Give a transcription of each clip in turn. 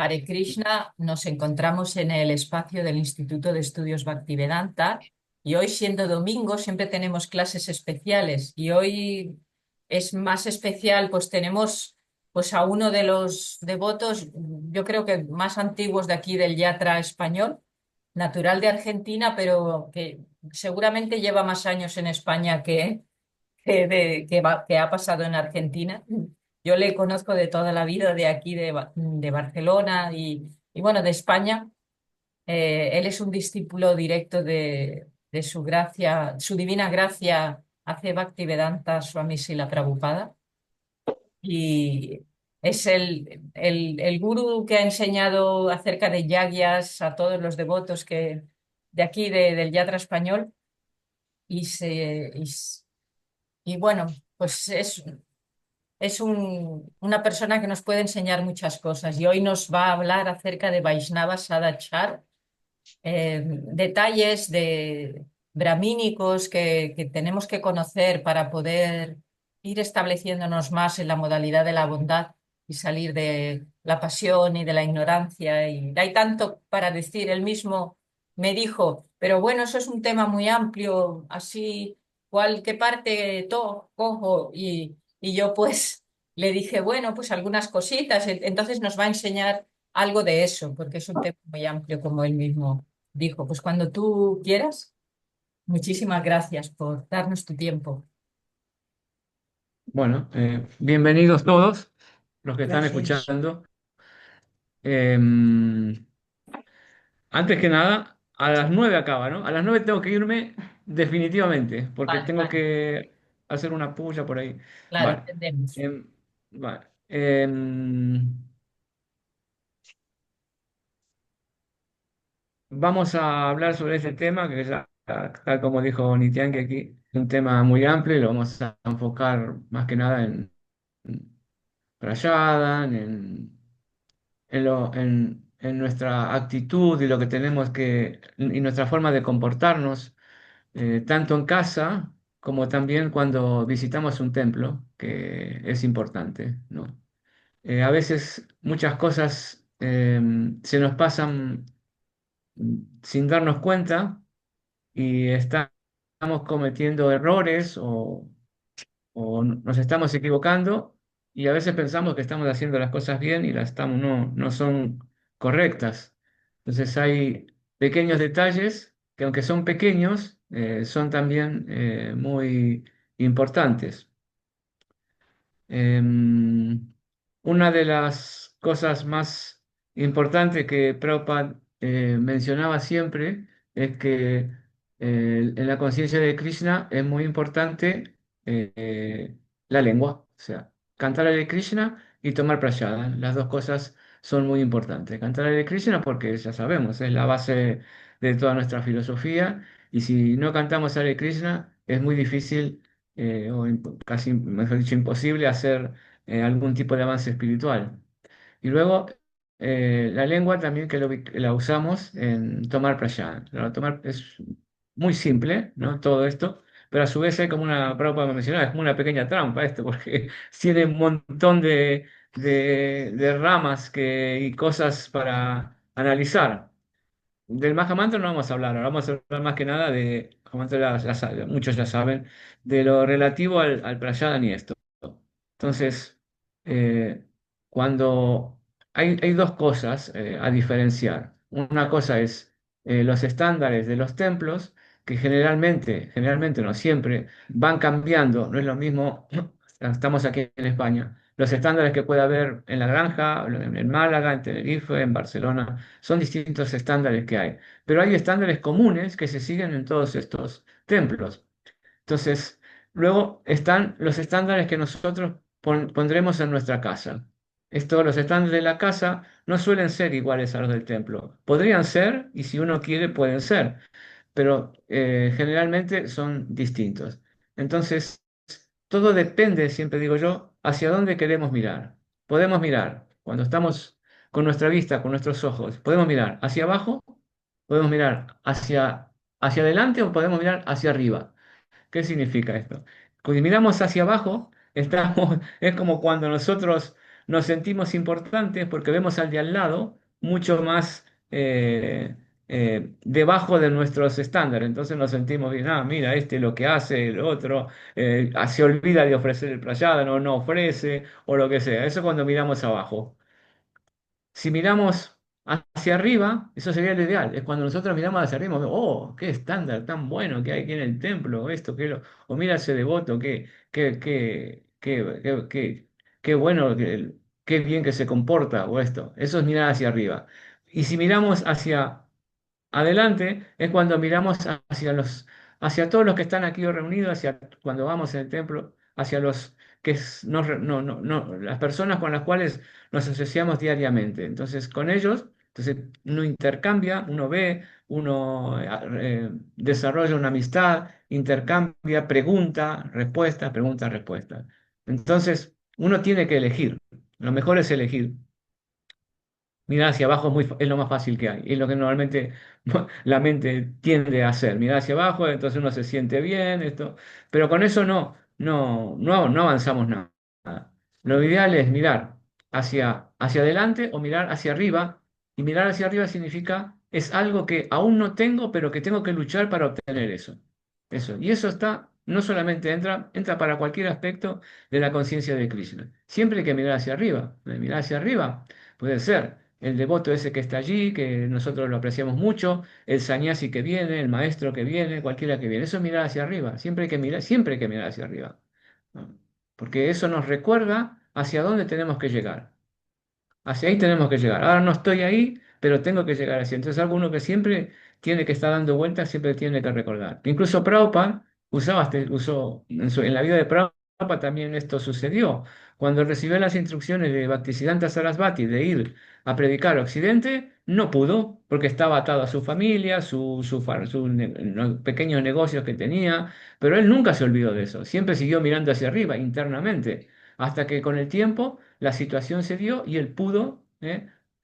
Hare Krishna, nos encontramos en el espacio del Instituto de Estudios Bhaktivedanta y hoy, siendo domingo, siempre tenemos clases especiales y hoy es más especial, pues tenemos pues a uno de los devotos, yo creo que más antiguos de aquí del yatra español, natural de Argentina, pero que seguramente lleva más años en España que ha pasado en Argentina. Yo le conozco de toda la vida de aquí, de Barcelona y bueno, de España. Él es un discípulo directo de su gracia, su divina gracia, hace Bhaktivedanta Swami Srila Prabhupada. Y es el gurú que ha enseñado acerca de yagyas a todos los devotos de aquí, del yatra español. Y, se, y, s- y bueno, pues una persona que nos puede enseñar muchas cosas y hoy nos va a hablar acerca de Vaishnava Sadachar, detalles de brahmínicos que tenemos que conocer para poder ir estableciéndonos más en la modalidad de la bondad y salir de la pasión y de la ignorancia. Y hay tanto para decir. Él mismo me dijo, pero bueno, eso es un tema muy amplio, así, ¿qué parte cojo? Y yo pues le dije, bueno, pues algunas cositas. Entonces nos va a enseñar algo de eso, porque es un tema muy amplio, como él mismo dijo. Pues cuando tú quieras, muchísimas gracias por darnos tu tiempo. Bueno, bienvenidos todos los que están Gracias. escuchando. Em, Antes que nada, a las 9 acaba, ¿no? A las 9 tengo que irme definitivamente, porque Vale, tengo vale, que hacer una puya por ahí. claro, Vale. entendemos. Em, vale. Vamos a hablar sobre este tema, que ya, tal como dijo Nitian, que aquí es un tema muy amplio y lo vamos a enfocar más que nada en Prayadan, en nuestra actitud y lo que tenemos y nuestra forma de comportarnos, tanto en casa como también cuando visitamos un templo, que es importante, ¿no? A veces muchas cosas se nos pasan sin darnos cuenta y estamos cometiendo errores o nos estamos equivocando y a veces pensamos que estamos haciendo las cosas bien y no son correctas. Entonces hay pequeños detalles que aunque son pequeños, son también muy importantes. Em, una de las cosas más importantes que Prabhupada mencionaba siempre es que en la conciencia de Krishna es muy importante la lengua, o sea, cantar Hare Krishna y tomar prasada. Las dos cosas son muy importantes. Cantar Hare Krishna porque ya sabemos, es la base de toda nuestra filosofía y si no cantamos Hare Krishna es muy difícil casi, mejor dicho, imposible hacer algún tipo de avance espiritual. Y luego la lengua también que la usamos en tomar prasad. ¿No? Tomar es muy simple, ¿no? Todo esto, pero a su vez hay como una, Prabhupada me mencionaba, es como una pequeña trampa esto, porque tiene un montón de ramas y cosas para analizar. Del Mahamantra no vamos a hablar, ahora vamos a hablar más que nada Mahamantra muchos ya saben, de lo relativo al Prayadhan y esto. Entonces, eh, cuando hay dos cosas a diferenciar. Una cosa es los estándares de los templos, que generalmente no siempre, van cambiando, no es lo mismo, estamos aquí en España, los estándares que puede haber en La Granja, en Málaga, en Tenerife, en Barcelona, son distintos estándares que hay, pero hay estándares comunes que se siguen en todos estos templos. Entonces, luego están los estándares que nosotros pondremos en nuestra casa. Los estándares de la casa no suelen ser iguales a los del templo. Podrían ser, y si uno quiere, pueden ser, pero generalmente son distintos. Entonces, todo depende, siempre digo yo, hacia dónde queremos mirar. Podemos mirar, cuando estamos con nuestra vista, con nuestros ojos, podemos mirar hacia abajo, podemos mirar hacia adelante o podemos mirar hacia arriba. ¿Qué significa esto? Cuando miramos hacia abajo, es como cuando nosotros nos sentimos importantes porque vemos al de al lado mucho más debajo de nuestros estándares. Entonces nos sentimos bien, ah, mira, este lo que hace, el otro, se olvida de ofrecer el prayada, no ofrece, o lo que sea. Eso cuando miramos abajo. Si miramos hacia arriba, eso sería lo ideal. Es cuando nosotros miramos hacia arriba, oh, qué estándar tan bueno que hay aquí en el templo, esto, o mira ese devoto, qué bueno, qué bien que se comporta, o esto. Eso es mirar hacia arriba. Y si miramos hacia adelante, es cuando miramos hacia todos los que están aquí reunidos, hacia cuando vamos en el templo, hacia los que las personas con las cuales nos asociamos diariamente. Entonces, con ellos, entonces uno intercambia, uno ve, uno desarrolla una amistad, intercambia, pregunta, respuesta. Entonces, uno tiene que elegir. Lo mejor es elegir. Mirar hacia abajo es lo más fácil que hay. Es lo que normalmente la mente tiende a hacer. Mirar hacia abajo, entonces uno se siente bien, esto. Pero con eso no avanzamos nada. Lo ideal es mirar hacia adelante o mirar hacia arriba. Y mirar hacia arriba significa, es algo que aún no tengo, pero que tengo que luchar para obtener eso. Eso. Y eso no solamente entra para cualquier aspecto de la conciencia de Krishna. Siempre hay que mirar hacia arriba. Mirar hacia arriba puede ser el devoto ese que está allí, que nosotros lo apreciamos mucho, el sannyasi que viene, el maestro que viene, cualquiera que viene. Eso es mirar hacia arriba. Siempre hay que mirar hacia arriba, ¿no? Porque eso nos recuerda hacia dónde tenemos que llegar. Hacia ahí tenemos que llegar. Ahora no estoy ahí, pero tengo que llegar así. Entonces, alguno que siempre tiene que estar dando vueltas, siempre tiene que recordar. Incluso Prabhupada usó en la vida de Prabhupada también esto sucedió. Cuando recibió las instrucciones de Bhaktisiddhanta Sarasvati de ir a predicar a Occidente, no pudo, porque estaba atado a su familia, los pequeños negocios que tenía, pero él nunca se olvidó de eso. Siempre siguió mirando hacia arriba, internamente, hasta que con el tiempo la situación se dio y él pudo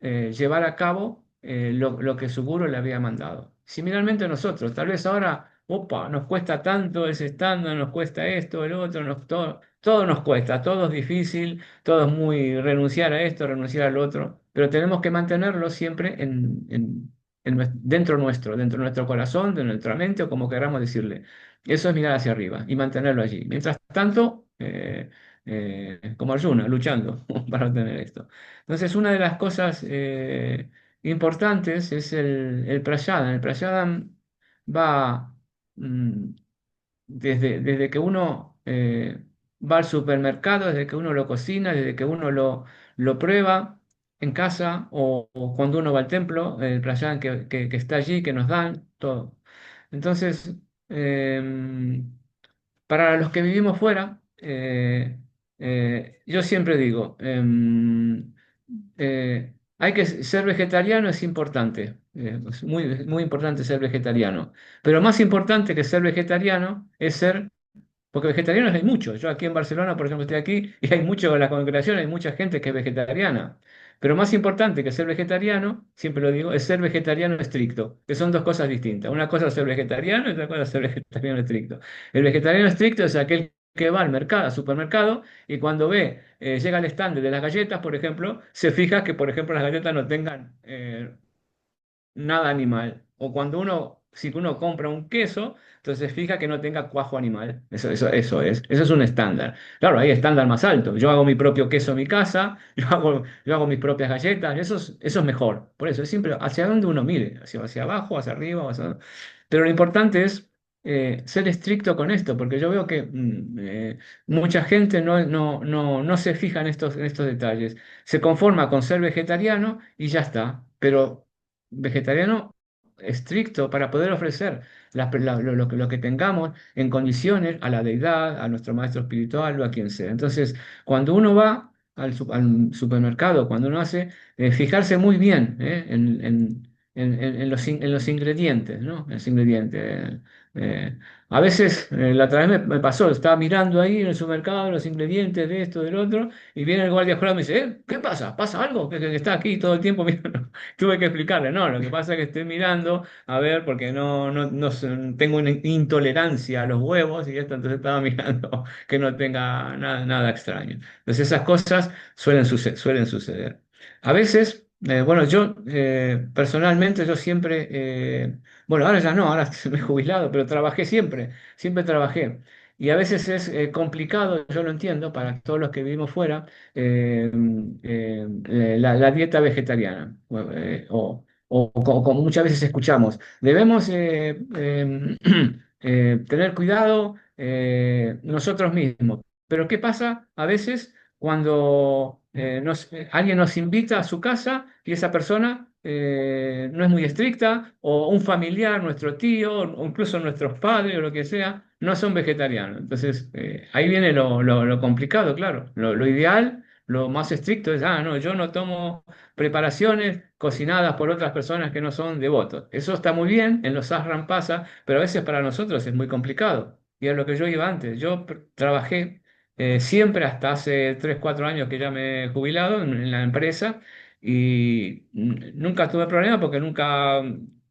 llevar a cabo lo que su gurú le había mandado. Similarmente nosotros, tal vez ahora, opa, nos cuesta tanto ese estándar, nos cuesta esto, el otro, todo nos cuesta, todo es difícil, todo es muy renunciar a esto, renunciar al otro, pero tenemos que mantenerlo siempre dentro de nuestro corazón, de nuestra mente o como queramos decirle. Eso es mirar hacia arriba y mantenerlo allí. Mientras tanto, como Arjuna, luchando para obtener esto. Entonces, una de las cosas importantes es el prasada. El prasada va mm, desde que uno va al supermercado, desde que uno lo cocina, desde que uno lo prueba en casa o cuando uno va al templo, el prasada que está allí, que nos dan, todo. Entonces, para los que vivimos fuera, yo siempre digo, hay que ser vegetariano es importante, es muy importante ser vegetariano, pero más importante que ser vegetariano es ser, porque vegetarianos hay muchos. Yo aquí en Barcelona, por ejemplo, estoy aquí y hay mucho en la congregación, hay mucha gente que es vegetariana. Pero más importante que ser vegetariano, siempre lo digo, es ser vegetariano estricto, que son dos cosas distintas. Una cosa es ser vegetariano y otra cosa es ser vegetariano estricto. El vegetariano estricto es aquel que va al mercado, al supermercado, y cuando llega al stand de las galletas, por ejemplo, se fija que, por ejemplo, las galletas no tengan nada animal. O cuando si uno compra un queso, entonces fija que no tenga cuajo animal. Eso es un estándar. Claro, hay estándar más alto. Yo hago mi propio queso en mi casa, yo hago mis propias galletas, eso es mejor. Por eso es siempre hacia donde uno mire, hacia abajo, hacia arriba, pero lo importante es ser estricto con esto, porque yo veo que mucha gente no se fija en estos detalles. Se conforma con ser vegetariano y ya está, pero vegetariano estricto para poder ofrecer lo que tengamos en condiciones a la deidad, a nuestro maestro espiritual o a quien sea. Entonces, cuando uno va al supermercado, cuando uno hace, fijarse muy bien en los ingredientes, ¿no? En los ingredientes. Eh, a veces, la otra vez me pasó, estaba mirando ahí en el supermercado los ingredientes de esto, del otro, y viene el guardia jurado y me dice, ¿qué pasa? ¿Pasa algo? Que está aquí todo el tiempo mirando. Tuve que explicarle, no, lo que pasa es que estoy mirando, a ver, porque tengo una intolerancia a los huevos y esto, entonces estaba mirando que no tenga nada extraño. Entonces esas cosas suelen suceder. A veces, bueno, yo personalmente, yo siempre, bueno, ahora ya no, ahora me he jubilado, pero trabajé siempre trabajé. Y a veces es complicado, yo lo entiendo, para todos los que vivimos fuera, la dieta vegetariana. Como muchas veces escuchamos, debemos tener cuidado nosotros mismos. Pero ¿qué pasa a veces cuando alguien nos invita a su casa y esa persona no es muy estricta, o un familiar, nuestro tío, o incluso nuestros padres o lo que sea, no son vegetarianos? Entonces, ahí viene lo complicado, claro. Lo ideal, lo más estricto es, no, yo no tomo preparaciones cocinadas por otras personas que no son devotos. Eso está muy bien, en los ashram pasa, pero a veces para nosotros es muy complicado. Y es lo que yo iba antes. Yo trabajé siempre hasta hace 3 4 años que ya me he jubilado en la empresa y nunca tuve problema porque nunca,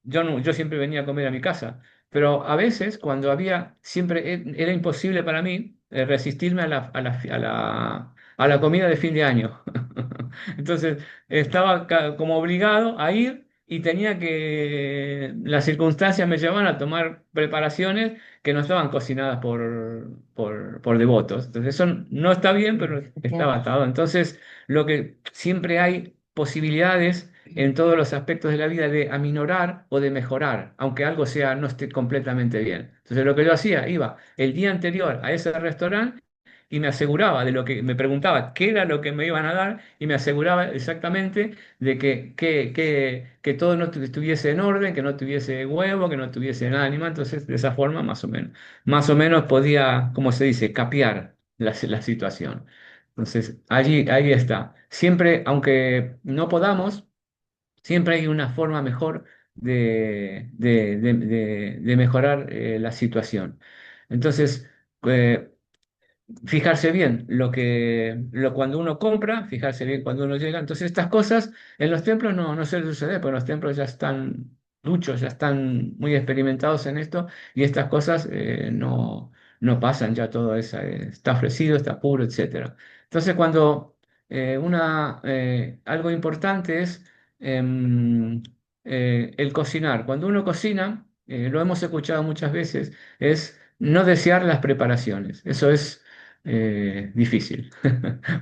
yo, no, yo siempre venía a comer a mi casa. Pero a veces, cuando había, siempre era imposible para mí resistirme a la comida de fin de año. Entonces, estaba como obligado a ir y tenía que, las circunstancias me llevaban a tomar preparaciones que no estaban cocinadas por devotos. Entonces, eso no está bien, pero está Entiendo. basado. Entonces, lo que siempre hay posibilidades en todos los aspectos de la vida de aminorar o de mejorar, aunque algo sea no esté completamente bien. Entonces, lo que yo hacía, iba el día anterior a ese restaurante y me aseguraba de lo que me preguntaba qué era lo que me iban a dar y me aseguraba exactamente de que todo no estuviese en orden, que no tuviese huevo, que no tuviese nada animal. Entonces, de esa forma, más o menos podía, como se dice, capear la situación. Entonces, ahí está. Siempre, aunque no podamos, siempre hay una forma mejor de mejorar la situación. Entonces, eh, fijarse bien cuando uno compra, fijarse bien cuando uno llega. Entonces, estas cosas en los templos no suele suceder, porque los templos ya están duchos, ya están muy experimentados en esto, y estas cosas no pasan, ya todo está ofrecido, está puro, etcétera. Entonces, cuando algo importante es el cocinar. Cuando uno cocina, lo hemos escuchado muchas veces, es no desear las preparaciones. Eso es difícil.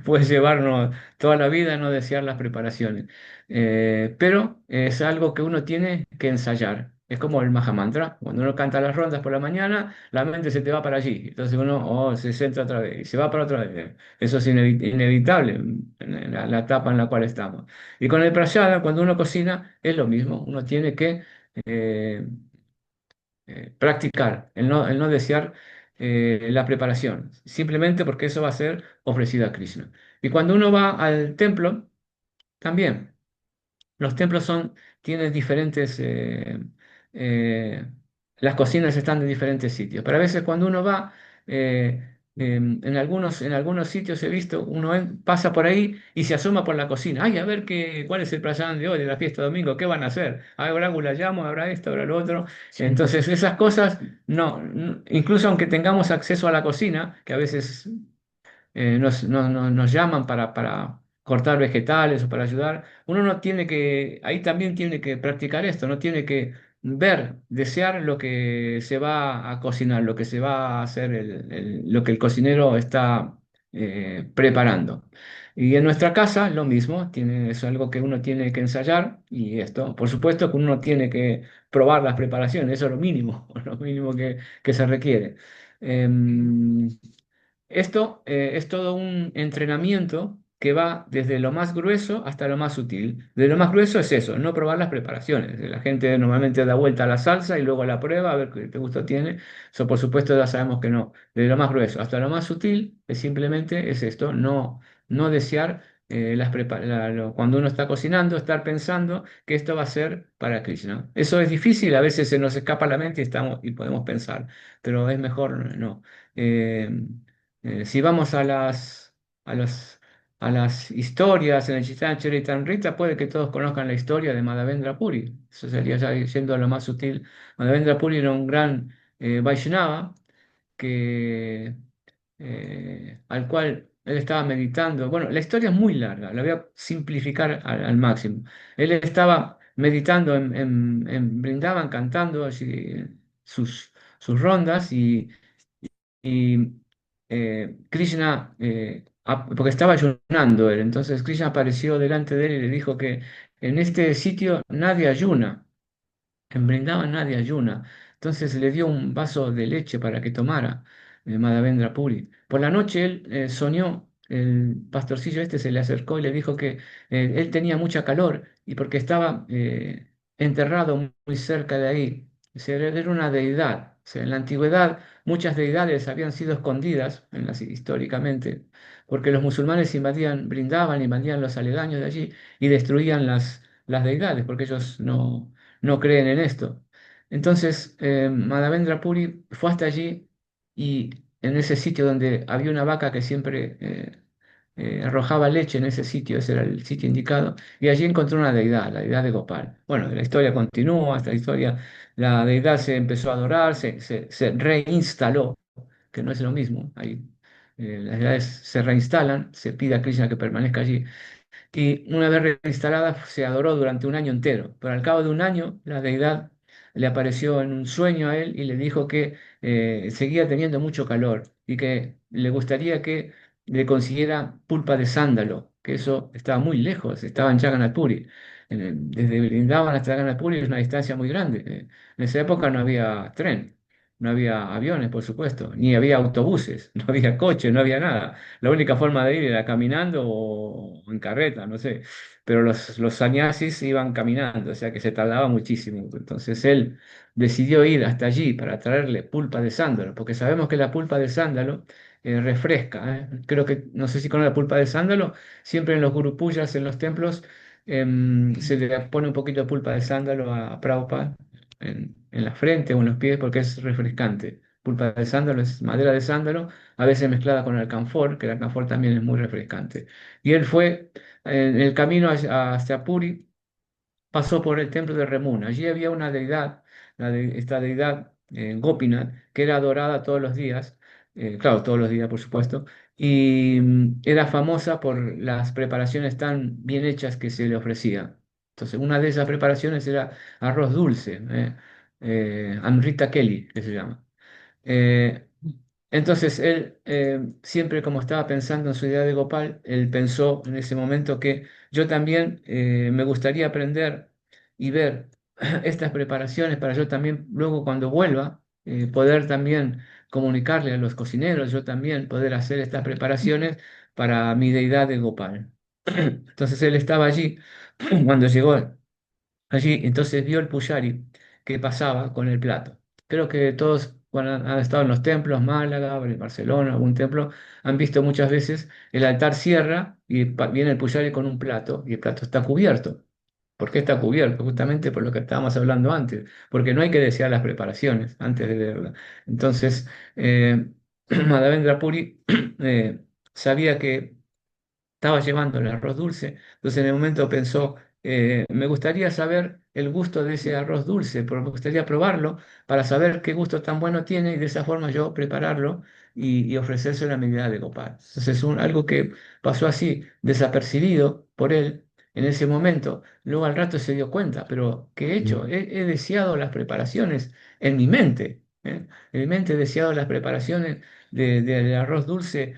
Puedes llevarnos toda la vida a no desear las preparaciones. Pero es algo que uno tiene que ensayar. Es como el Mahamantra. Cuando uno canta las rondas por la mañana, la mente se te va para allí. Entonces uno se centra otra vez y se va para otra vez. Eso es inevitable en la etapa en la cual estamos. Y con el prasada, cuando uno cocina, es lo mismo. Uno tiene que eh, practicar, el no desear la preparación, simplemente porque eso va a ser ofrecido a Krishna. Y cuando uno va al templo, también. Los templos tienen diferentes, eh, las cocinas están en diferentes sitios, pero a veces cuando uno va, en algunos sitios he visto, uno pasa por ahí y se asoma por la cocina. Ay, a ver cuál es el playán de hoy, de la fiesta de domingo, ¿qué van a hacer? Habrá gulayamo, habrá esto, habrá lo otro. Entonces, esas cosas, incluso aunque tengamos acceso a la cocina, que a veces nos llaman para cortar vegetales o para ayudar, uno no tiene que, ahí también tiene que practicar esto, no tiene que ver, desear lo que se va a cocinar, lo que se va a hacer, lo que el cocinero está preparando. Y en nuestra casa lo mismo, es algo que uno tiene que ensayar y esto, por supuesto que uno tiene que probar las preparaciones, eso es lo mínimo, lo mínimo que se requiere. Em, Esto es todo un entrenamiento que va desde lo más grueso hasta lo más sutil. De lo más grueso es eso, no probar las preparaciones. La gente normalmente da vuelta a la salsa y luego la prueba a ver qué gusto tiene. Eso por supuesto ya sabemos que no. De lo más grueso hasta lo más sutil simplemente es esto, no desear cuando uno está cocinando, estar pensando que esto va a ser para Krishna. Eso es difícil, a veces se nos escapa la mente y podemos pensar, pero es mejor no. Eh, si vamos a a las historias en el Chitán Charitamrita, puede que todos conozcan la historia de Madhavendra Puri. Eso sería ya siendo lo más sutil. Madhavendra Puri era un gran Vaishnava que, al cual él estaba meditando. Bueno, la historia es muy larga, la voy a simplificar al máximo. Él estaba meditando en Brindavan, cantando así sus rondas y Krishna, porque estaba ayunando él, entonces Krishna apareció delante de él y le dijo que en este sitio nadie ayuna. En Brindavan nadie ayuna. Entonces le dio un vaso de leche para que tomara Madhavendra Puri. Por la noche él soñó, el pastorcillo este se le acercó y le dijo que él tenía mucha calor y porque estaba enterrado muy cerca de ahí. O sea, era una deidad. O sea, en la antigüedad muchas deidades habían sido escondidas históricamente porque los musulmanes invadían, brindaban, invadían los aledaños de allí y destruían las deidades porque ellos no creen en esto. Entonces, Madhavendra Puri fue hasta allí y en ese sitio donde había una vaca que siempre arrojaba leche en ese sitio, ese era el sitio indicado, y allí encontró una deidad, la deidad de Gopal. Bueno, la historia continúa, esta historia, la deidad se empezó a adorar, se reinstaló, que no es lo mismo, ahí, las deidades se reinstalan, se pide a Krishna que permanezca allí. Y una vez reinstalada se adoró durante un año entero, pero al cabo de un año la deidad le apareció en un sueño a él y le dijo que seguía teniendo mucho calor y que le gustaría que le consiguiera pulpa de sándalo, que eso estaba muy lejos, estaba en Jagannath Puri. Desde Vrindavan hasta Jagannath Puri es una distancia muy grande. En esa época no había tren, no había aviones, por supuesto, ni había autobuses, no había coches, no había nada. La única forma de ir era caminando o en carreta, no sé. Pero los sannyasis iban caminando, o sea que se tardaba muchísimo. Entonces él decidió ir hasta allí para traerle pulpa de sándalo, porque sabemos que la pulpa de sándalo refresca. Creo que, no sé si con la pulpa de sándalo, siempre en los gurupuyas, en los templos, se le pone un poquito de pulpa de sándalo a Prabhupada en la frente o en los pies porque es refrescante. Pulpa de sándalo es madera de sándalo a veces mezclada con alcanfor, que el alcanfor también es muy refrescante. Y él fue en el camino hacia Puri, pasó por el templo de Remuna. Allí había una deidad, esta deidad Gopinath, que era adorada todos los días, claro, todos los días, por supuesto, y era famosa por las preparaciones tan bien hechas que se le ofrecía. Entonces, una de esas preparaciones era arroz dulce, Amrita Kelly, que se llama. Eh, entonces él, siempre como estaba pensando en su idea de Gopal, él pensó en ese momento que yo también me gustaría aprender y ver estas preparaciones para yo también luego cuando vuelva poder también comunicarle a los cocineros, yo también poder hacer estas preparaciones para mi deidad de Gopal. Entonces él estaba allí cuando llegó allí, entonces vio el puyari que pasaba con el plato. Creo que todos cuando han estado en los templos, Málaga, Barcelona, algún templo, han visto muchas veces el altar cierra y viene el puyari con un plato y el plato está cubierto. ¿Por qué está cubierto? Justamente por lo que estábamos hablando antes, porque no hay que desear las preparaciones antes de verla. Entonces, Madhavendra Puri sabía que estaba llevando el arroz dulce, entonces en el momento pensó, me gustaría saber el gusto de ese arroz dulce, pero me gustaría probarlo para saber qué gusto tan bueno tiene y de esa forma yo prepararlo y ofrecérselo a mi deidad de Gopal. Entonces es algo que pasó así, desapercibido por él en ese momento. Luego al rato se dio cuenta, pero ¿qué he hecho? He deseado las preparaciones en mi mente. En mi mente he deseado las preparaciones del arroz dulce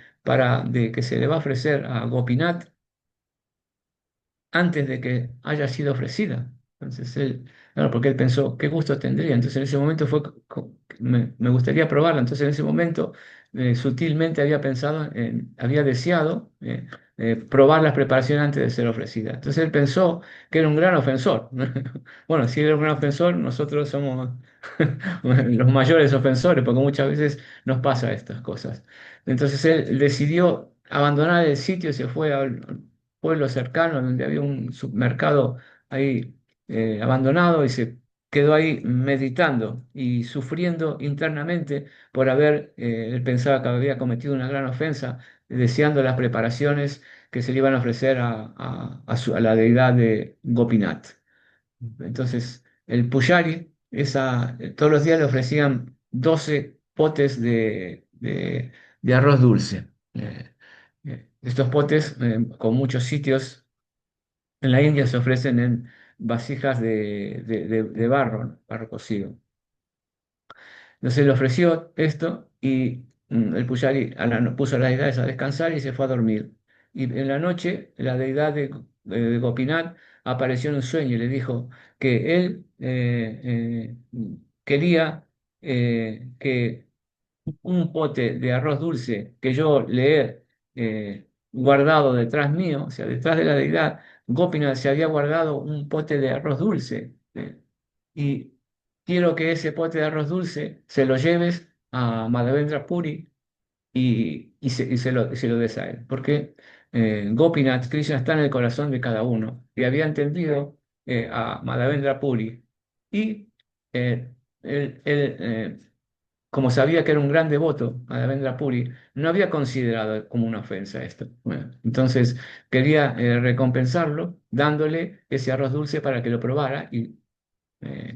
de que se le va a ofrecer a Gopinath antes de que haya sido ofrecida. Entonces él, claro, porque él pensó, ¿qué gusto tendría? Entonces en ese momento me gustaría probarla. Entonces en ese momento sutilmente había pensado, había deseado probar las preparaciones antes de ser ofrecida. Entonces él pensó que era un gran ofensor. Bueno, si era un gran ofensor, nosotros somos los mayores ofensores, porque muchas veces nos pasa estas cosas. Entonces él decidió abandonar el sitio y se fue al pueblo cercano donde había un supermercado ahí abandonado y se quedó ahí meditando y sufriendo internamente por él pensaba que había cometido una gran ofensa, deseando las preparaciones que se le iban a ofrecer a la deidad de Gopinath. Entonces, el pujari, todos los días le ofrecían 12 potes de arroz dulce. Estos potes, con muchos sitios en la India, se ofrecen en vasijas de barro, ¿no? Barro cocido. Entonces le ofreció esto y el pujari puso a las deidades a descansar y se fue a dormir. Y en la noche la deidad de Gopinath apareció en un sueño y le dijo que él quería que un pote de arroz dulce que yo le he guardado detrás mío, o sea, detrás de la deidad, Gopinath se había guardado un pote de arroz dulce. Y quiero que ese pote de arroz dulce se lo lleves a Madhavendra Puri y se lo des a él. Porque Gopinath, Krishna, está en el corazón de cada uno y había entendido a Madhavendra Puri. Y eh, él, como sabía que era un gran devoto a Devendra Puri, no había considerado como una ofensa esto. Bueno, entonces quería recompensarlo dándole ese arroz dulce para que lo probara y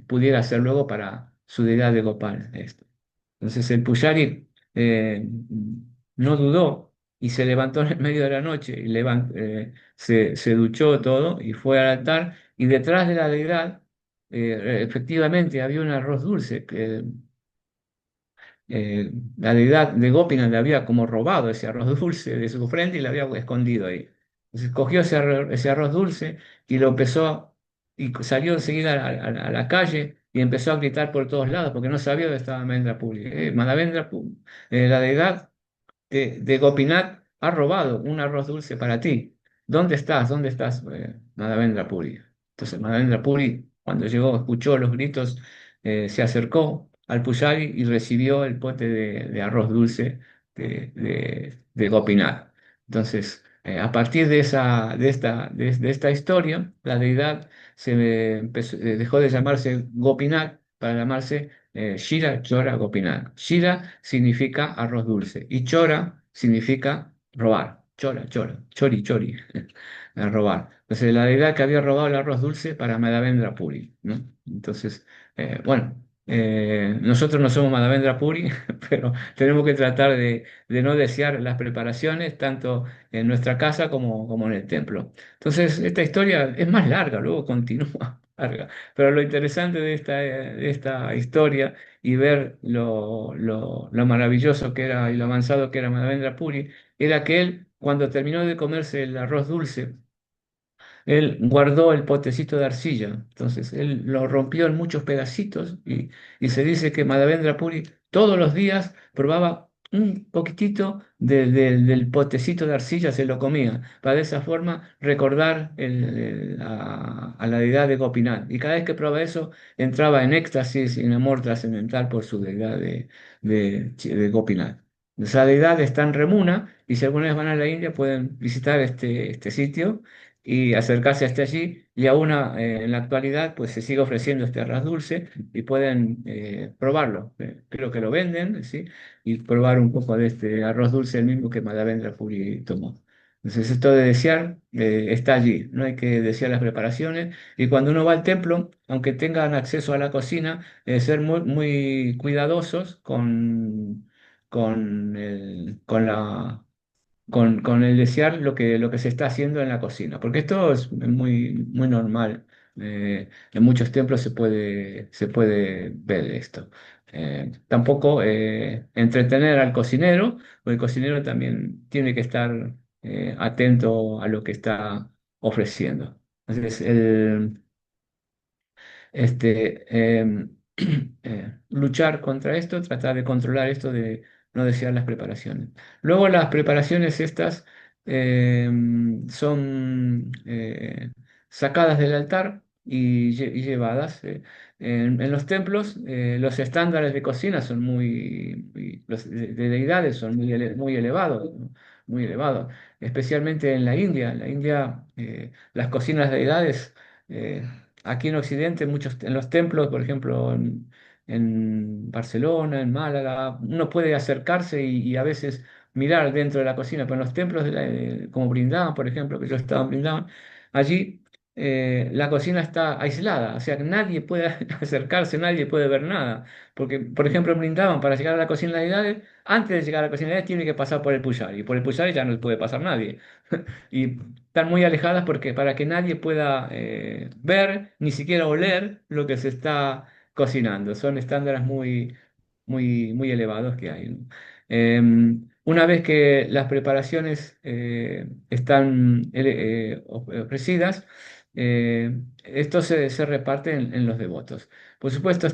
pudiera hacer luego para su deidad de Gopal esto. Entonces el Pujari no dudó y se levantó en el medio de la noche y se duchó todo y fue al altar y detrás de la deidad efectivamente había un arroz dulce que la deidad de Gopinath le había como robado ese arroz dulce de su frente y lo había escondido ahí. Entonces cogió ese arroz dulce y lo empezó, y salió enseguida a la calle y empezó a gritar por todos lados porque no sabía dónde estaba Madhavendra Puri. La deidad de Gopinath ha robado un arroz dulce para ti. ¿Dónde estás? ¿Dónde estás, Madhavendra Puri? Entonces Madhavendra Puri, cuando llegó, escuchó los gritos, se acercó al Pujari y recibió el pote de arroz dulce de Gopinath. Entonces, a partir de esta historia, la deidad dejó de llamarse Gopinath para llamarse Shira Chora Gopinath. Shira significa arroz dulce y Chora significa robar. Chora, chora, chori, chori, a robar. Entonces, la deidad que había robado el arroz dulce para Madhavendra Puri, ¿no? Entonces, bueno, nosotros no somos Madhavendra Puri, pero tenemos que tratar de no desear las preparaciones tanto en nuestra casa como en el templo. Entonces, esta historia es más larga, luego continúa larga. Pero lo interesante de esta historia y ver lo maravilloso que era y lo avanzado que era Madhavendra Puri, era que él, cuando terminó de comerse el arroz dulce, él guardó el potecito de arcilla. Entonces, él lo rompió en muchos pedacitos y se dice que Madhavendra Puri todos los días probaba un poquitito del potecito de arcilla, se lo comía, para de esa forma recordar a la deidad de Gopinath. Y cada vez que probaba eso, entraba en éxtasis y en amor trascendental por su deidad de Gopinath. Esa deidad está en Remuna y si alguna vez van a la India pueden visitar este sitio y acercarse hasta allí. Y aún en la actualidad pues se sigue ofreciendo este arroz dulce y pueden probarlo. Creo que lo venden, ¿sí? Y probar un poco de este arroz dulce, el mismo que Madhavendra Puri tomó. Entonces esto de desear está allí, no hay que desear las preparaciones. Y cuando uno va al templo, aunque tengan acceso a la cocina, ser muy, muy cuidadosos con con el desear lo que se está haciendo en la cocina, porque esto es muy, muy normal. En muchos templos se puede ver esto. Tampoco entretener al cocinero, porque el cocinero también tiene que estar atento a lo que está ofreciendo. Entonces, luchar contra esto, tratar de controlar esto de no desear las preparaciones. Luego las preparaciones estas son sacadas del altar y llevadas. En los templos los estándares de cocina son los de deidades son muy elevados, ¿no? Muy elevados, especialmente en la India. En la India las cocinas de deidades eh, aquí en Occidente, en los templos, por ejemplo, en Barcelona, en Málaga, uno puede acercarse y a veces mirar dentro de la cocina, pero en los templos, como Brindavan, por ejemplo, que yo estaba en Brindavan, allí la cocina está aislada, o sea que nadie puede acercarse, nadie puede ver nada. Porque, por ejemplo, en Brindavan, para llegar a la cocina de Navidades, antes de llegar a la cocina de Navidades, tiene que pasar por el Puyari, y por el Puyari ya no puede pasar nadie. Y están muy alejadas porque para que nadie pueda ver, ni siquiera oler lo que se está cocinando. Son estándares muy elevados que hay, ¿no? Una vez que las preparaciones están ofrecidas, esto se reparte en los devotos. Por supuesto,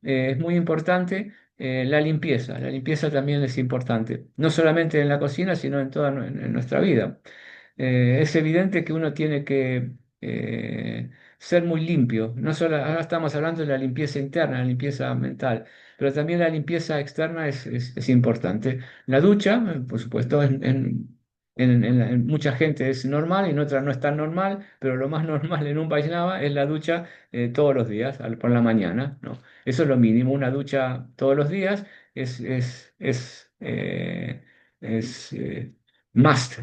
es muy importante la limpieza. La limpieza también es importante, no solamente en la cocina, sino en toda en nuestra vida. Es evidente que uno tiene que ser muy limpio. No solo, ahora estamos hablando de la limpieza interna, la limpieza mental, pero también la limpieza externa es importante. La ducha, por supuesto, en mucha gente es normal y en otras no es tan normal, pero lo más normal en un Vaishnava es la ducha todos los días, por la mañana, ¿no? Eso es lo mínimo, una ducha todos los días es, es, es, eh, es must,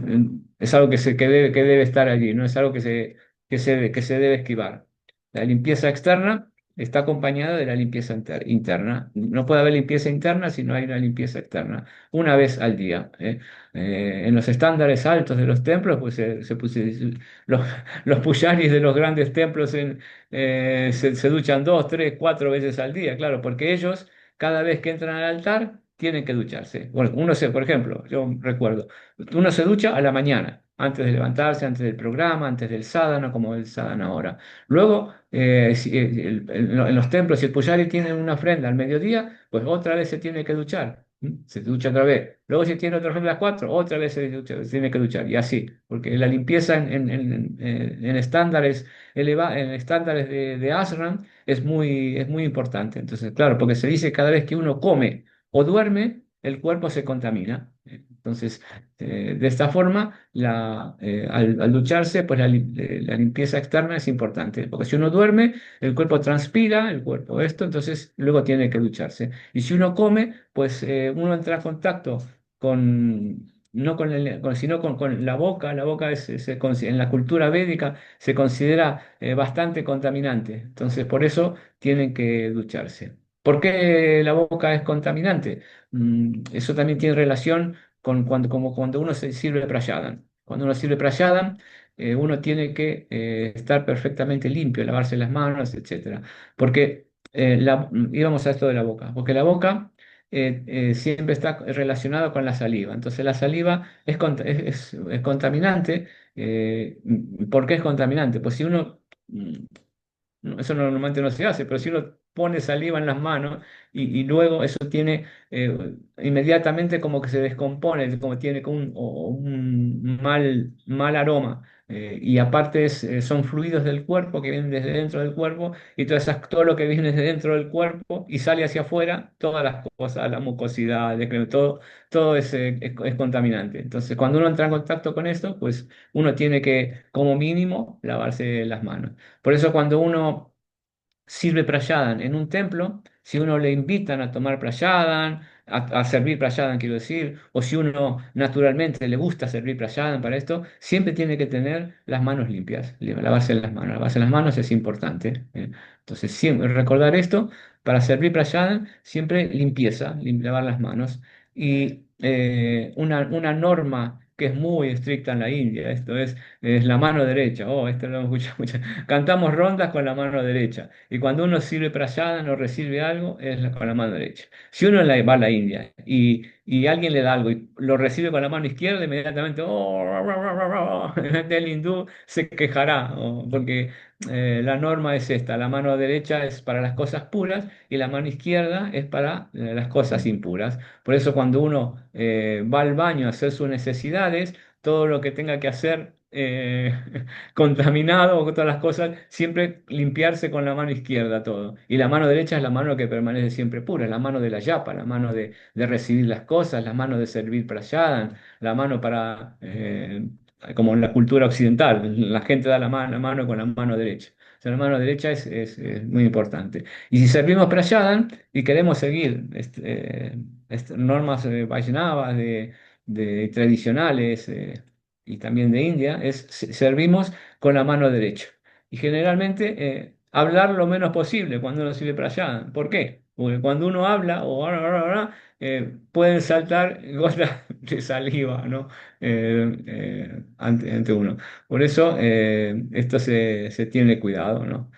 es algo que debe estar allí, no es algo que se debe esquivar. La limpieza externa está acompañada de la limpieza interna. No puede haber limpieza interna si no hay una limpieza externa, una vez al día. En los estándares altos de los templos, pues los, los pujaris de los grandes templos se duchan 2, 3, 4 veces al día, claro, porque ellos cada vez que entran al altar tienen que ducharse. Bueno, por ejemplo, yo recuerdo, uno se ducha a la mañana, antes de levantarse, antes del programa, antes del sadhana, como el sadhana ahora. Luego, en los templos, si el pujari tiene una ofrenda al mediodía, pues otra vez se tiene que duchar. Se ducha otra vez. Luego, si tiene otra ofrenda a las 4, otra vez se tiene que duchar. Y así, porque la limpieza en estándares en estándares de ashram es muy importante. Entonces, claro, porque se dice que cada vez que uno come o duerme, el cuerpo se contamina. Entonces, de esta forma, al ducharse, pues la limpieza externa es importante, porque si uno duerme, el cuerpo transpira, el cuerpo esto, entonces luego tiene que ducharse. Y si uno come, pues uno entra en contacto con, no con sino con la boca en la cultura védica se considera bastante contaminante, entonces por eso tienen que ducharse. ¿Por qué la boca es contaminante? Eso también tiene relación con como cuando uno se sirve prasadam. Cuando uno sirve prasadam, uno tiene que estar perfectamente limpio, lavarse las manos, etcétera. Porque íbamos a esto de la boca, porque la boca siempre está relacionada con la saliva. Entonces la saliva es contaminante. ¿Por qué es contaminante? Pues si uno eso normalmente no se hace, pero si uno pone saliva en las manos y luego eso tiene inmediatamente como que se descompone, como tiene como un mal aroma. Y aparte son fluidos del cuerpo que vienen desde dentro del cuerpo y todo lo que viene desde dentro del cuerpo y sale hacia afuera, todas las cosas, la mucosidad, todo es contaminante. Entonces, cuando uno entra en contacto con esto, pues uno tiene que, como mínimo, lavarse las manos. Por eso cuando uno sirve prasadam en un templo, si uno le invitan a tomar prasadam, a servir prasadam, quiero decir, o si uno naturalmente le gusta servir prasadam para esto, siempre tiene que tener las manos limpias, lavarse las manos. Lavarse las manos es importante. Entonces, siempre recordar esto, para servir prasadam, siempre limpieza, lavar las manos. Y una norma que es muy estricta en la India, esto es la mano derecha. Oh, esto lo hemos escuchado mucho. Cantamos rondas con la mano derecha. Y cuando uno sirve prasada, o recibe algo, con la mano derecha. Si uno va a la India y alguien le da algo y lo recibe con la mano izquierda, inmediatamente, oh, el hindú se quejará, porque la norma es esta: la mano derecha es para las cosas puras y la mano izquierda es para las cosas impuras. Por eso cuando uno va al baño a hacer sus necesidades, todo lo que tenga que hacer contaminado o todas las cosas, siempre limpiarse con la mano izquierda todo. Y la mano derecha es la mano que permanece siempre pura, es la mano de la yapa, la mano de recibir las cosas, la mano de servir prasadam, la mano para, como en la cultura occidental, la gente da la mano con la mano derecha. O sea, la mano derecha es muy importante. Y si servimos prasadam y queremos seguir normas Vaishnavas tradicionales y también de India, es servimos con la mano derecha. Y generalmente hablar lo menos posible cuando uno sirve prasada. ¿Por qué? Porque cuando uno habla o pueden saltar gotas de saliva, ¿no? Ante uno. Por eso esto se tiene cuidado, ¿no?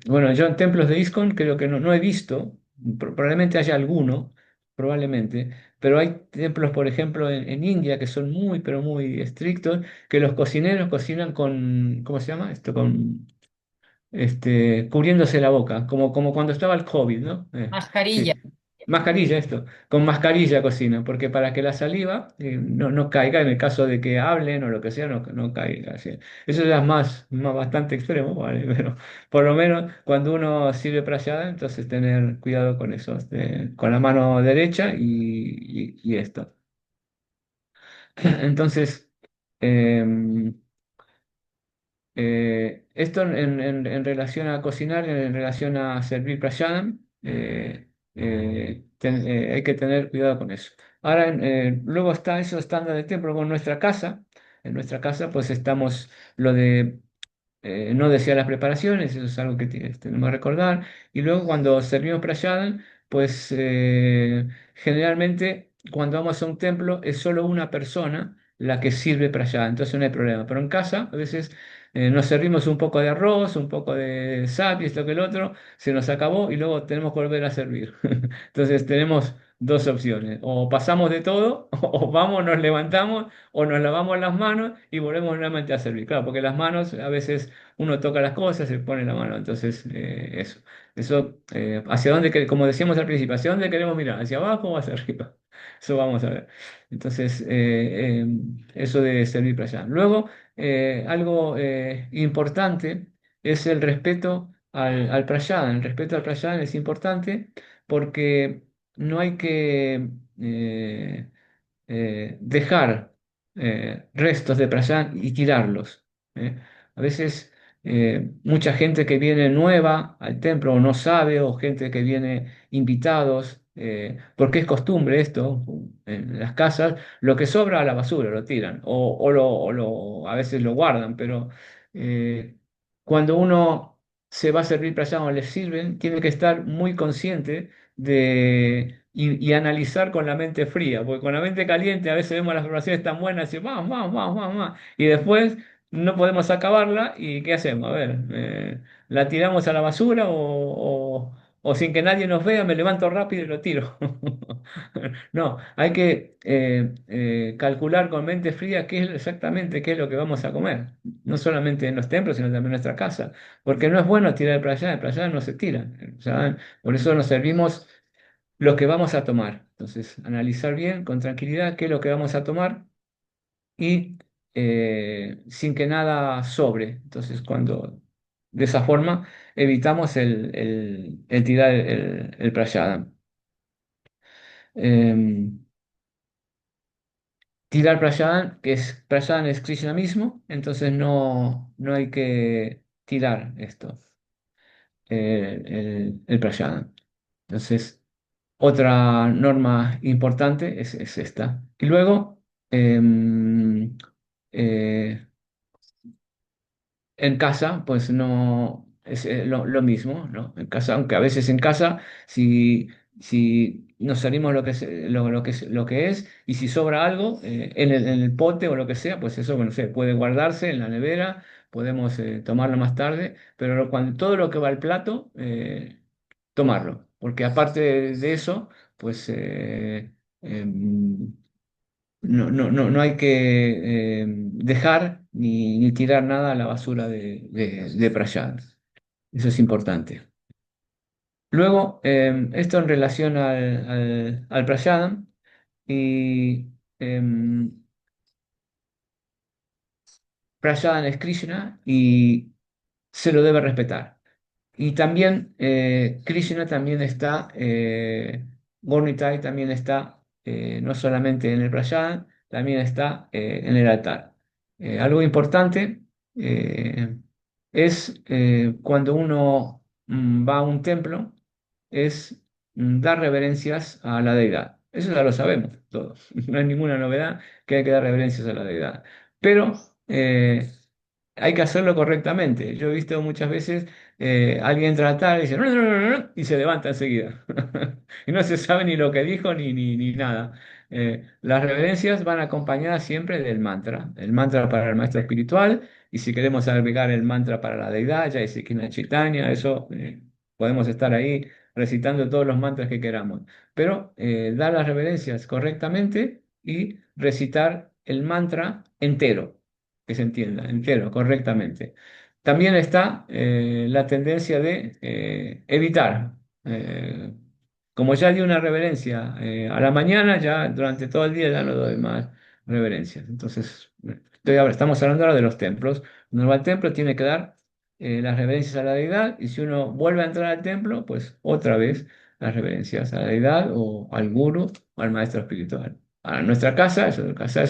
Bueno, yo en templos de ISKCON creo que no he visto, probablemente haya alguno, probablemente, pero hay templos, por ejemplo, en India que son muy, pero muy estrictos, que los cocineros cocinan con, ¿cómo se llama esto? Con cubriéndose la boca, como cuando estaba el COVID, ¿no? Mascarilla. Sí, mascarilla esto, con mascarilla cocina, porque para que la saliva no caiga en el caso de que hablen o lo que sea, no caiga. ¿Sí? Eso ya es más bastante extremo, ¿vale? Pero por lo menos cuando uno sirve prayada, entonces tener cuidado con eso, con la mano derecha y esto. Entonces, em, esto en relación a cocinar, en relación a servir prasadam, hay que tener cuidado con eso. Ahora, luego está eso estándar de templo con nuestra casa. En nuestra casa, pues estamos lo de no decía las preparaciones, eso es algo que tenemos que recordar. Y luego cuando servimos prasadam, pues generalmente cuando vamos a un templo es solo una persona la que sirve prasadam, entonces no hay problema. Pero en casa a veces nos servimos un poco de arroz, un poco de sap y esto que el otro, se nos acabó y luego tenemos que volver a servir. Entonces tenemos dos opciones, o pasamos de todo, o vamos, nos levantamos, o nos lavamos las manos y volvemos nuevamente a servir. Claro, porque las manos a veces uno toca las cosas, se pone la mano. Entonces, eso, hacia dónde, como decíamos al principio, hacia dónde queremos mirar, hacia abajo o hacia arriba. Eso vamos a ver. Entonces, eso de servir para allá. Luego, algo importante es el respeto al prayana. El respeto al prayana es importante porque no hay que dejar restos de prayana y tirarlos. ¿eh? A veces mucha gente que viene nueva al templo o no sabe, o gente que viene invitados, porque es costumbre esto, en las casas, lo que sobra a la basura lo tiran, a veces lo guardan, pero eh, cuando uno se va a servir prasad o le sirven, tiene que estar muy consciente y analizar con la mente fría, porque con la mente caliente a veces vemos las preparaciones tan buenas y vamos, vamos, vamos, vamos, vamos, y después no podemos acabarla y ¿qué hacemos? A ver, ¿la tiramos a la basura o sin que nadie nos vea me levanto rápido y lo tiro? No, hay que calcular con mente fría exactamente qué es lo que vamos a comer, no solamente en los templos, sino también en nuestra casa, porque no es bueno tirar el prayana no se tira, por eso nos servimos lo que vamos a tomar. Entonces, analizar bien, con tranquilidad, qué es lo que vamos a tomar y sin que nada sobre. Entonces, de esa forma evitamos el tirar el prayadam. Em, Tirar prayadam, que es prayadam es Krishna mismo, entonces no hay que tirar esto, el prayadam. Entonces, otra norma importante es esta. Y luego, em, eh, en casa, pues no es lo mismo, ¿no? En casa, aunque a veces en casa, si nos salimos lo que es, y si sobra algo en el pote o lo que sea, pues eso, bueno, puede guardarse en la nevera, podemos tomarlo más tarde, pero cuando todo lo que va al plato, tomarlo, porque aparte de eso, pues em, no hay que dejar ni tirar nada a la basura de Prasad. Eso es importante. Luego, esto en relación al Prasadam, y em, Prasadam es Krishna y se lo debe respetar. Y también Krishna también está, Gornitai también está no solamente en el prayana, también está en el altar. Algo importante es cuando uno va a un templo, es dar reverencias a la deidad. Eso ya lo sabemos todos. No hay ninguna novedad que hay que dar reverencias a la deidad. Pero eh, hay que hacerlo correctamente. Yo he visto muchas veces alguien tratar y dice, "No, no, no, no", no", y se levanta enseguida. Y no se sabe ni lo que dijo ni nada. Las reverencias van acompañadas siempre del mantra. El mantra para el maestro espiritual, y si queremos agregar el mantra para la deidad, ya dice Kina Chaitanya, eso podemos estar ahí recitando todos los mantras que queramos. Pero dar las reverencias correctamente y recitar el mantra entero, que se entienda, entero, correctamente. También está la tendencia de evitar. eh, Como ya di una reverencia a la mañana, ya durante todo el día ya no doy más reverencias. Entonces, estamos hablando ahora de los templos. Uno va al templo, tiene que dar las reverencias a la deidad, y si uno vuelve a entrar al templo, pues otra vez las reverencias a la deidad o al guru o al maestro espiritual. Ahora, nuestra casa es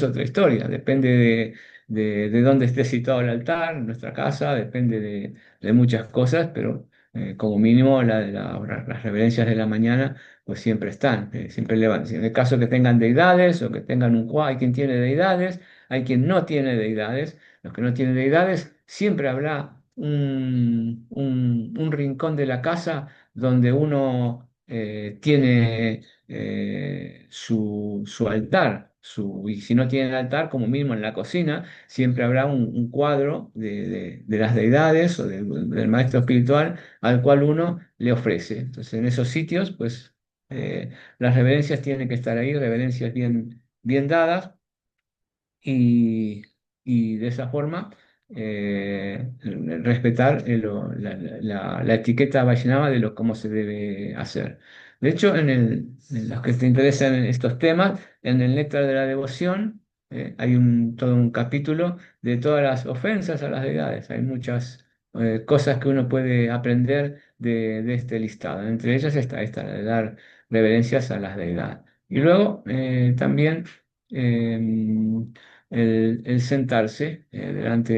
otra historia, depende de dónde esté situado el altar, nuestra casa, depende de muchas cosas, pero como mínimo las reverencias de la mañana pues siempre están, siempre levantan. En el caso que tengan deidades o que tengan hay quien tiene deidades, hay quien no tiene deidades. Los que no tienen deidades, siempre habrá un rincón de la casa donde uno tiene su altar. Y si no tiene altar, como mínimo en la cocina, siempre habrá un cuadro de las deidades o del maestro espiritual al cual uno le ofrece. Entonces, en esos sitios, pues las reverencias tienen que estar ahí, reverencias bien dadas, y, y de esa forma respetar la etiqueta Vaishnava de cómo se debe hacer. De hecho, en los que te interesan en estos temas, en el Néctar de la Devoción, hay todo un capítulo de todas las ofensas a las deidades. Hay muchas cosas que uno puede aprender de este listado. Entre ellas está esta, de dar reverencias a las deidades. Y luego también em, el sentarse delante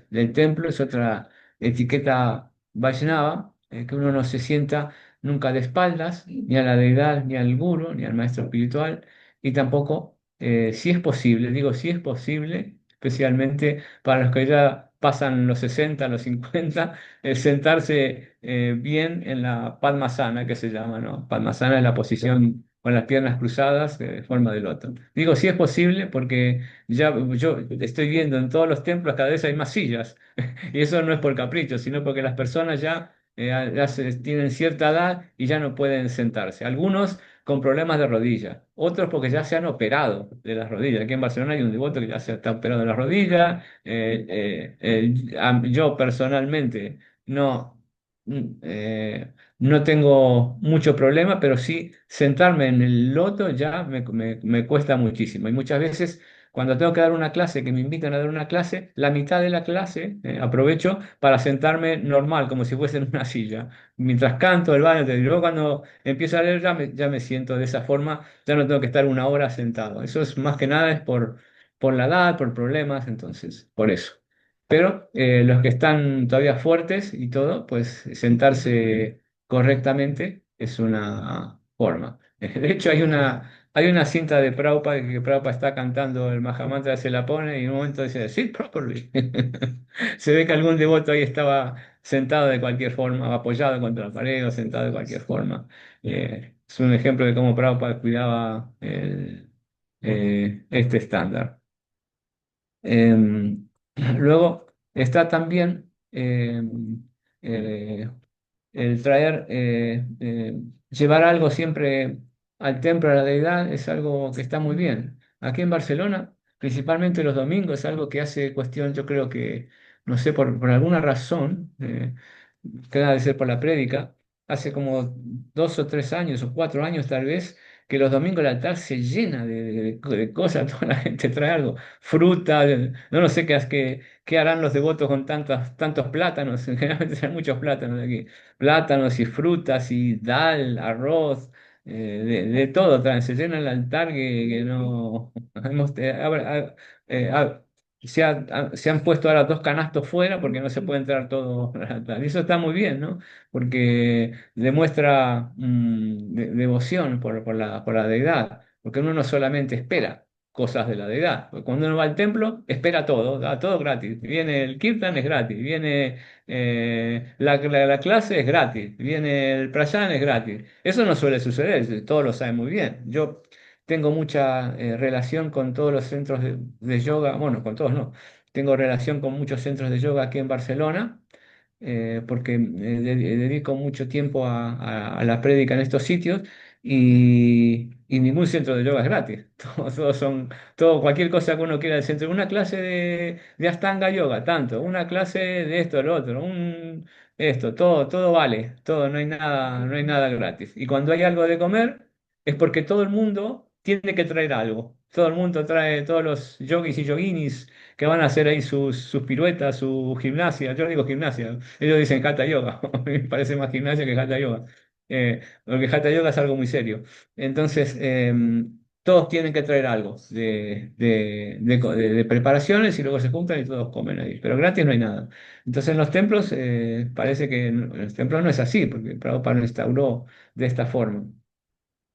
del templo es otra etiqueta Vaishnava, que uno no se sienta nunca de espaldas, ni a la deidad, ni al guru, ni al maestro espiritual, y tampoco, si es posible, digo si es posible, especialmente para los que ya pasan los 60 los 50, sentarse bien en la Padmasana, que se llama, ¿no? Padmasana es la posición con las piernas cruzadas de forma de loto. Digo, si es posible, porque ya yo estoy viendo en todos los templos cada vez hay más sillas. Y eso no es por capricho, sino porque las personas ya, tienen cierta edad y ya no pueden sentarse. Algunos con problemas de rodilla, otros porque ya se han operado de las rodillas. Aquí en Barcelona hay un devoto que ya se está operado de las rodillas. Yo personalmente no. No tengo mucho problema, pero sí sentarme en el loto ya me cuesta muchísimo. Y muchas veces cuando tengo que dar una clase, que me invitan a dar una clase, la mitad de la clase aprovecho para sentarme normal, como si fuese en una silla, mientras canto el baño. Y luego cuando empiezo a leer ya me siento de esa forma, ya no tengo que estar una hora sentado. Eso es más que nada es por la edad, por problemas, entonces, por eso. Pero los que están todavía fuertes y todo, pues sentarse correctamente es una forma. De hecho, hay una cinta de Prabhupada que Prabhupada está cantando el Mahamantra, se la pone y en un momento dice, sit properly. Se ve que algún devoto ahí estaba sentado de cualquier forma, apoyado contra la pared o sentado de cualquier forma. Es un ejemplo de cómo Prabhupada cuidaba este estándar. Em, Luego está también eh, el traer, llevar algo siempre al templo, a la deidad, es algo que está muy bien. Aquí en Barcelona, principalmente los domingos, es algo que hace cuestión, yo creo que, no sé, por alguna razón, que debe ser por la prédica, hace como 2 o 3 años o 4 años tal vez, que los domingos el altar se llena de cosas, toda la gente trae algo, fruta, no sé qué harán los devotos con tantos plátanos, generalmente traen muchos plátanos de aquí, plátanos y frutas y dal, arroz, de todo traen, se llena el altar que no... hemos- eh, habrá- se han puesto ahora dos canastos fuera porque no se puede entrar todo. Y eso está muy bien, ¿no? Porque demuestra devoción por la deidad, porque uno no solamente espera cosas de la deidad, porque cuando uno va al templo, espera todo, da todo gratis. Viene el kirtan, es gratis, viene la clase, es gratis, viene el prayan, es gratis. Eso no suele suceder, todos lo saben muy bien. Yo tengo mucha relación con todos los centros de yoga, bueno, con todos no, tengo relación con muchos centros de yoga aquí en Barcelona, porque dedico mucho tiempo a la prédica en estos sitios y ningún centro de yoga es gratis. Todos son, todo, cualquier cosa que uno quiera del centro, una clase de Ashtanga Yoga, tanto, una clase de esto, lo otro, esto, todo vale, todo, no hay nada gratis. Y cuando hay algo de comer, es porque todo el mundo tiene que traer algo. Todo el mundo trae, todos los yogis y yoginis que van a hacer ahí sus piruetas, su gimnasia. Yo no digo gimnasia, ellos dicen hatha yoga. A mí me parece más gimnasia que hatha yoga. Porque hatha yoga es algo muy serio. Entonces, todos tienen que traer algo de preparaciones y luego se juntan y todos comen ahí. Pero gratis no hay nada. Entonces, en los templos parece que en los templos no es así, porque Prabhupada lo instauró de esta forma.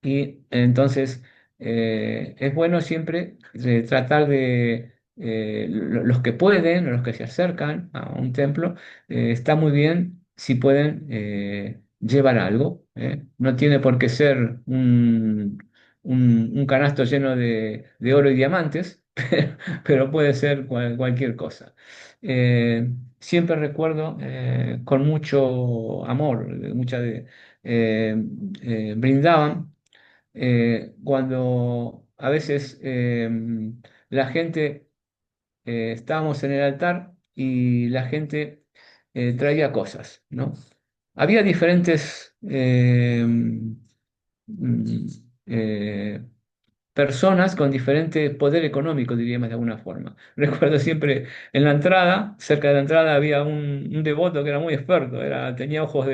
Y entonces es bueno siempre tratar de, los que pueden, o los que se acercan a un templo, está muy bien si pueden llevar algo. No tiene por qué ser un canasto lleno de oro y diamantes, pero puede ser cualquier cosa. Siempre recuerdo con mucho amor, eh, brindaban cuando a veces la gente, estábamos en el altar y la gente traía cosas, ¿no? Había diferentes mm, eh, personas con diferente poder económico, diríamos de alguna forma. Recuerdo siempre en la entrada, cerca de la entrada había un devoto que era muy experto, tenía ojos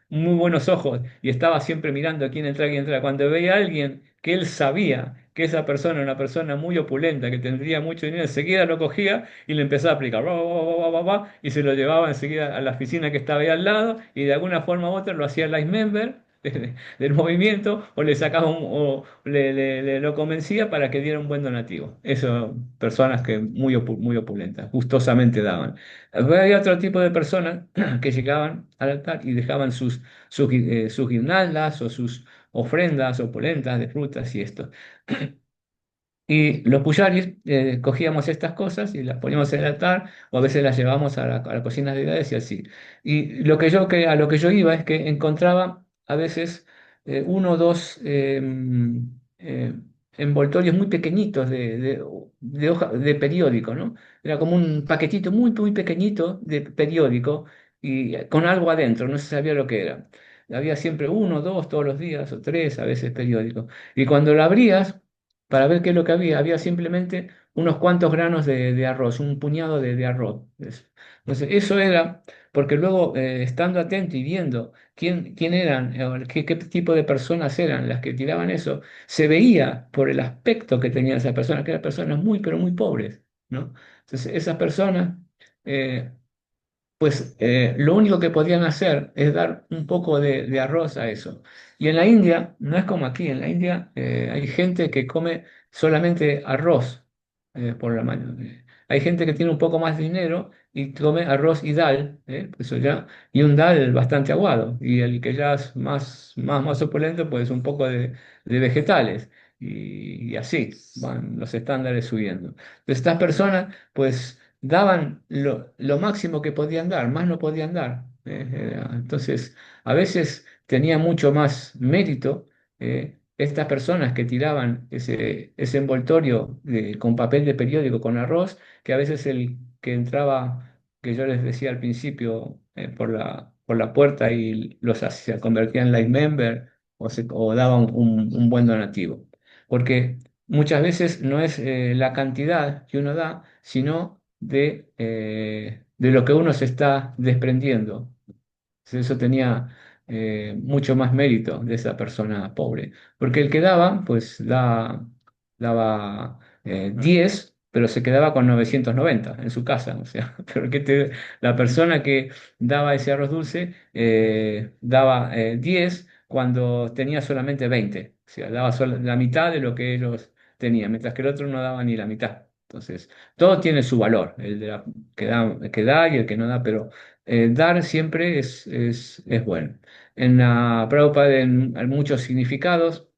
muy buenos ojos y estaba siempre mirando a quién entra, quién entra. Cuando veía a alguien que él sabía que esa persona era una persona muy opulenta, que tendría mucho dinero, enseguida lo cogía y le empezaba a aplicar, y se lo llevaba enseguida a la oficina que estaba ahí al lado y de alguna forma u otra lo hacía life member del movimiento o le sacaba o lo convencía para que diera un buen donativo. Eso, personas que muy opulentas, gustosamente daban. Había otro tipo de personas que llegaban al altar y dejaban sus guirnaldas o sus ofrendas opulentas de frutas y esto. Y los puyaris cogíamos estas cosas y las poníamos en el altar o a veces las llevábamos a la cocina de deidades y así. Y a lo que yo iba es que encontraba a veces uno o dos eh, envoltorios muy pequeñitos de hoja de periódico, ¿no? Era como un paquetito muy pequeñito de periódico y con algo adentro, no se sabía lo que era. Había siempre uno, dos todos los días o tres a veces periódicos. Y cuando lo abrías para ver qué es lo que había simplemente unos cuantos granos de arroz, un puñado de arroz. Entonces, eso era, porque luego, estando atento y viendo quién eran, qué tipo de personas eran las que tiraban eso, se veía por el aspecto que tenían esas personas, que eran personas muy, pero muy pobres, ¿no? Entonces, esas personas, eh, pues lo único que podían hacer es dar un poco de arroz a eso. Y en la India, no es como aquí, en la India hay gente que come solamente arroz por la mañana. Hay gente que tiene un poco más de dinero y come arroz y dal, eso ya, y un dal bastante aguado. Y el que ya es más opulento, pues un poco de vegetales. Y así van los estándares subiendo. Entonces, estas personas, pues daban lo máximo que podían dar, más no podían dar. Entonces, a veces tenía mucho más mérito estas personas que tiraban ese envoltorio con papel de periódico, con arroz, que a veces el que entraba, que yo les decía al principio, por la puerta y se convertía en life member o daban un buen donativo. Porque muchas veces no es la cantidad que uno da, sino de lo que uno se está desprendiendo. Eso tenía mucho más mérito de esa persona pobre. Porque el que daba, pues daba 10, pero se quedaba con 990 en su casa. O sea, la persona que daba ese arroz dulce daba 10 cuando tenía solamente 20. O sea, daba la mitad de lo que ellos tenían, mientras que el otro no daba ni la mitad. Entonces, todo tiene su valor, que da y el que no da, pero dar siempre es bueno. En la Prabhupada hay muchos significados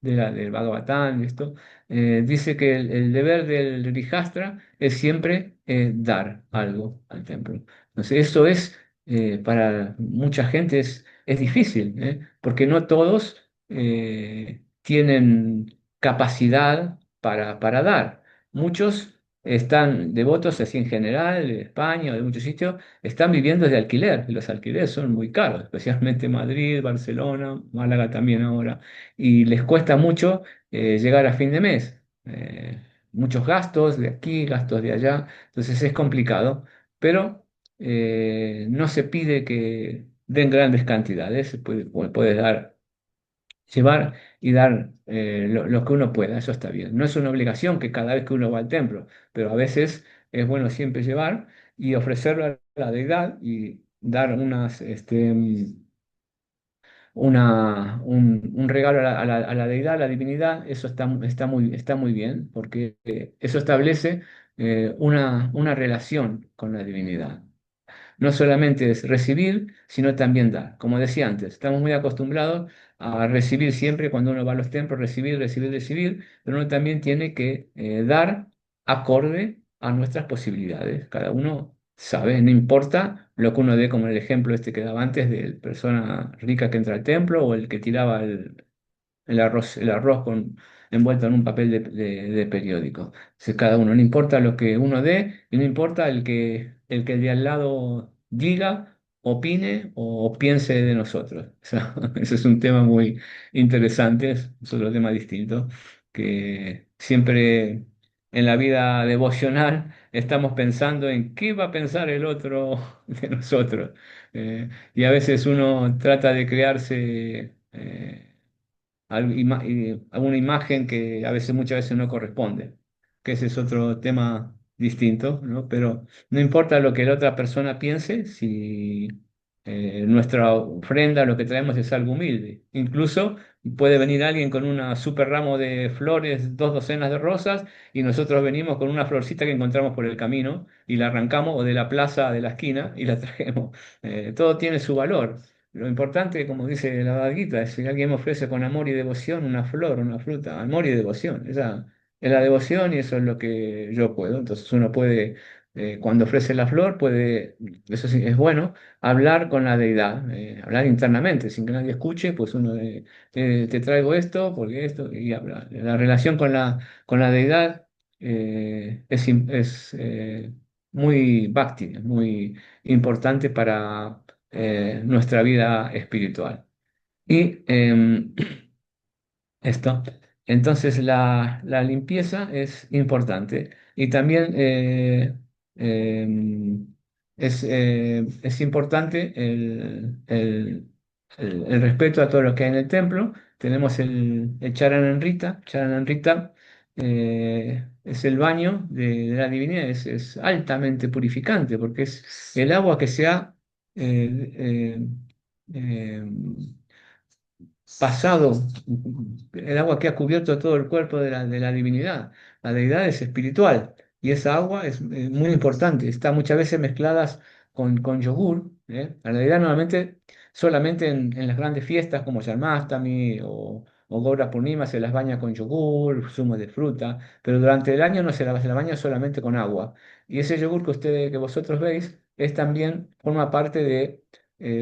del Bhagavatam, esto, dice que el deber del Grijastra es siempre dar algo al templo. Entonces, eso para mucha gente es difícil, porque no todos tienen capacidad para dar. Muchos están devotos, así en general, de España o de muchos sitios, están viviendo de alquiler, y los alquileres son muy caros, especialmente Madrid, Barcelona, Málaga también ahora, y les cuesta mucho llegar a fin de mes. Muchos gastos de aquí, gastos de allá, entonces es complicado, pero no se pide que den grandes cantidades, puedes llevar y dar lo que uno pueda, eso está bien. No es una obligación que cada vez que uno va al templo, pero a veces es bueno siempre llevar y ofrecerlo a la deidad y dar un regalo a la deidad, a la divinidad, eso está muy bien, porque eso establece una relación con la divinidad. No solamente es recibir, sino también dar. Como decía antes, estamos muy acostumbrados a recibir siempre cuando uno va a los templos, recibir, recibir, recibir, pero uno también tiene que dar acorde a nuestras posibilidades. Cada uno sabe, no importa lo que uno dé, como el ejemplo este que daba antes de la persona rica que entra al templo o el que tiraba el arroz envuelto en un papel de periódico. Cada uno, no importa lo que uno dé y no importa el que el de al lado diga, opine o piense de nosotros. O sea, ese es un tema muy interesante, es otro tema distinto, que siempre en la vida devocional estamos pensando en qué va a pensar el otro de nosotros. Y a veces uno trata de crearse alguna imagen que muchas veces no corresponde, que ese es otro tema distinto, ¿no? Pero no importa lo que la otra persona piense, si nuestra ofrenda, lo que traemos es algo humilde. Incluso puede venir alguien con una super ramo de flores, 2 docenas de rosas, y nosotros venimos con una florcita que encontramos por el camino y la arrancamos o de la plaza de la esquina y la traemos. Todo tiene su valor. Lo importante, como dice la Bhagavad Gita, es si alguien me ofrece con amor y devoción una flor, una fruta, amor y devoción. Esa es la devoción y eso es lo que yo puedo. Entonces uno puede, cuando ofrece la flor, eso sí, es bueno, hablar con la deidad, hablar internamente, sin que nadie escuche, pues uno te traigo esto, porque esto, y habla. La relación con la deidad es muy bhakti, es muy importante para nuestra vida espiritual. Y esto, entonces la limpieza es importante y también es importante el respeto a todo lo que hay en el templo. Tenemos el Charanamrita. Charanamrita es el baño de la divinidad, es altamente purificante porque es el agua que se ha eh, eh, eh, pasado, el agua que ha cubierto todo el cuerpo de la divinidad. La deidad es espiritual y esa agua es muy importante. Está muchas veces mezcladas con yogur. La deidad normalmente solamente en las grandes fiestas como Janmastami o Gaura Purnima se las baña con yogur, zumo de fruta, pero durante el año no se la baña solamente con agua. Y ese yogur que vosotros veis forma parte de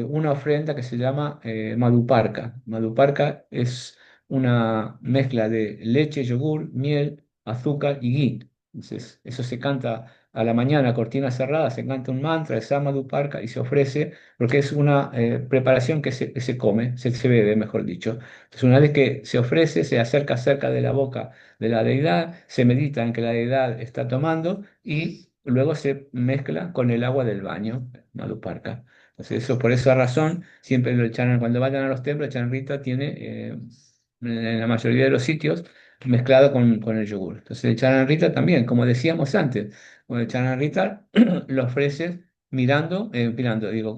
una ofrenda que se llama Madhuparka. Madhuparka es una mezcla de leche, yogur, miel, azúcar y ghee. Entonces, eso se canta a la mañana, cortina cerrada, se canta un mantra, se llama Madhuparka y se ofrece porque es una preparación que se come, se bebe, mejor dicho. Entonces, una vez que se ofrece, se acerca cerca de la boca de la deidad, se medita en que la deidad está tomando y luego se mezcla con el agua del baño, Madhuparka. Entonces, por esa razón, siempre cuando vayan a los templos, el Chanrita tiene, en la mayoría de los sitios, mezclado con el yogur. Entonces el chararrita también, como decíamos antes, con el chararrita lo ofreces mirando, digo,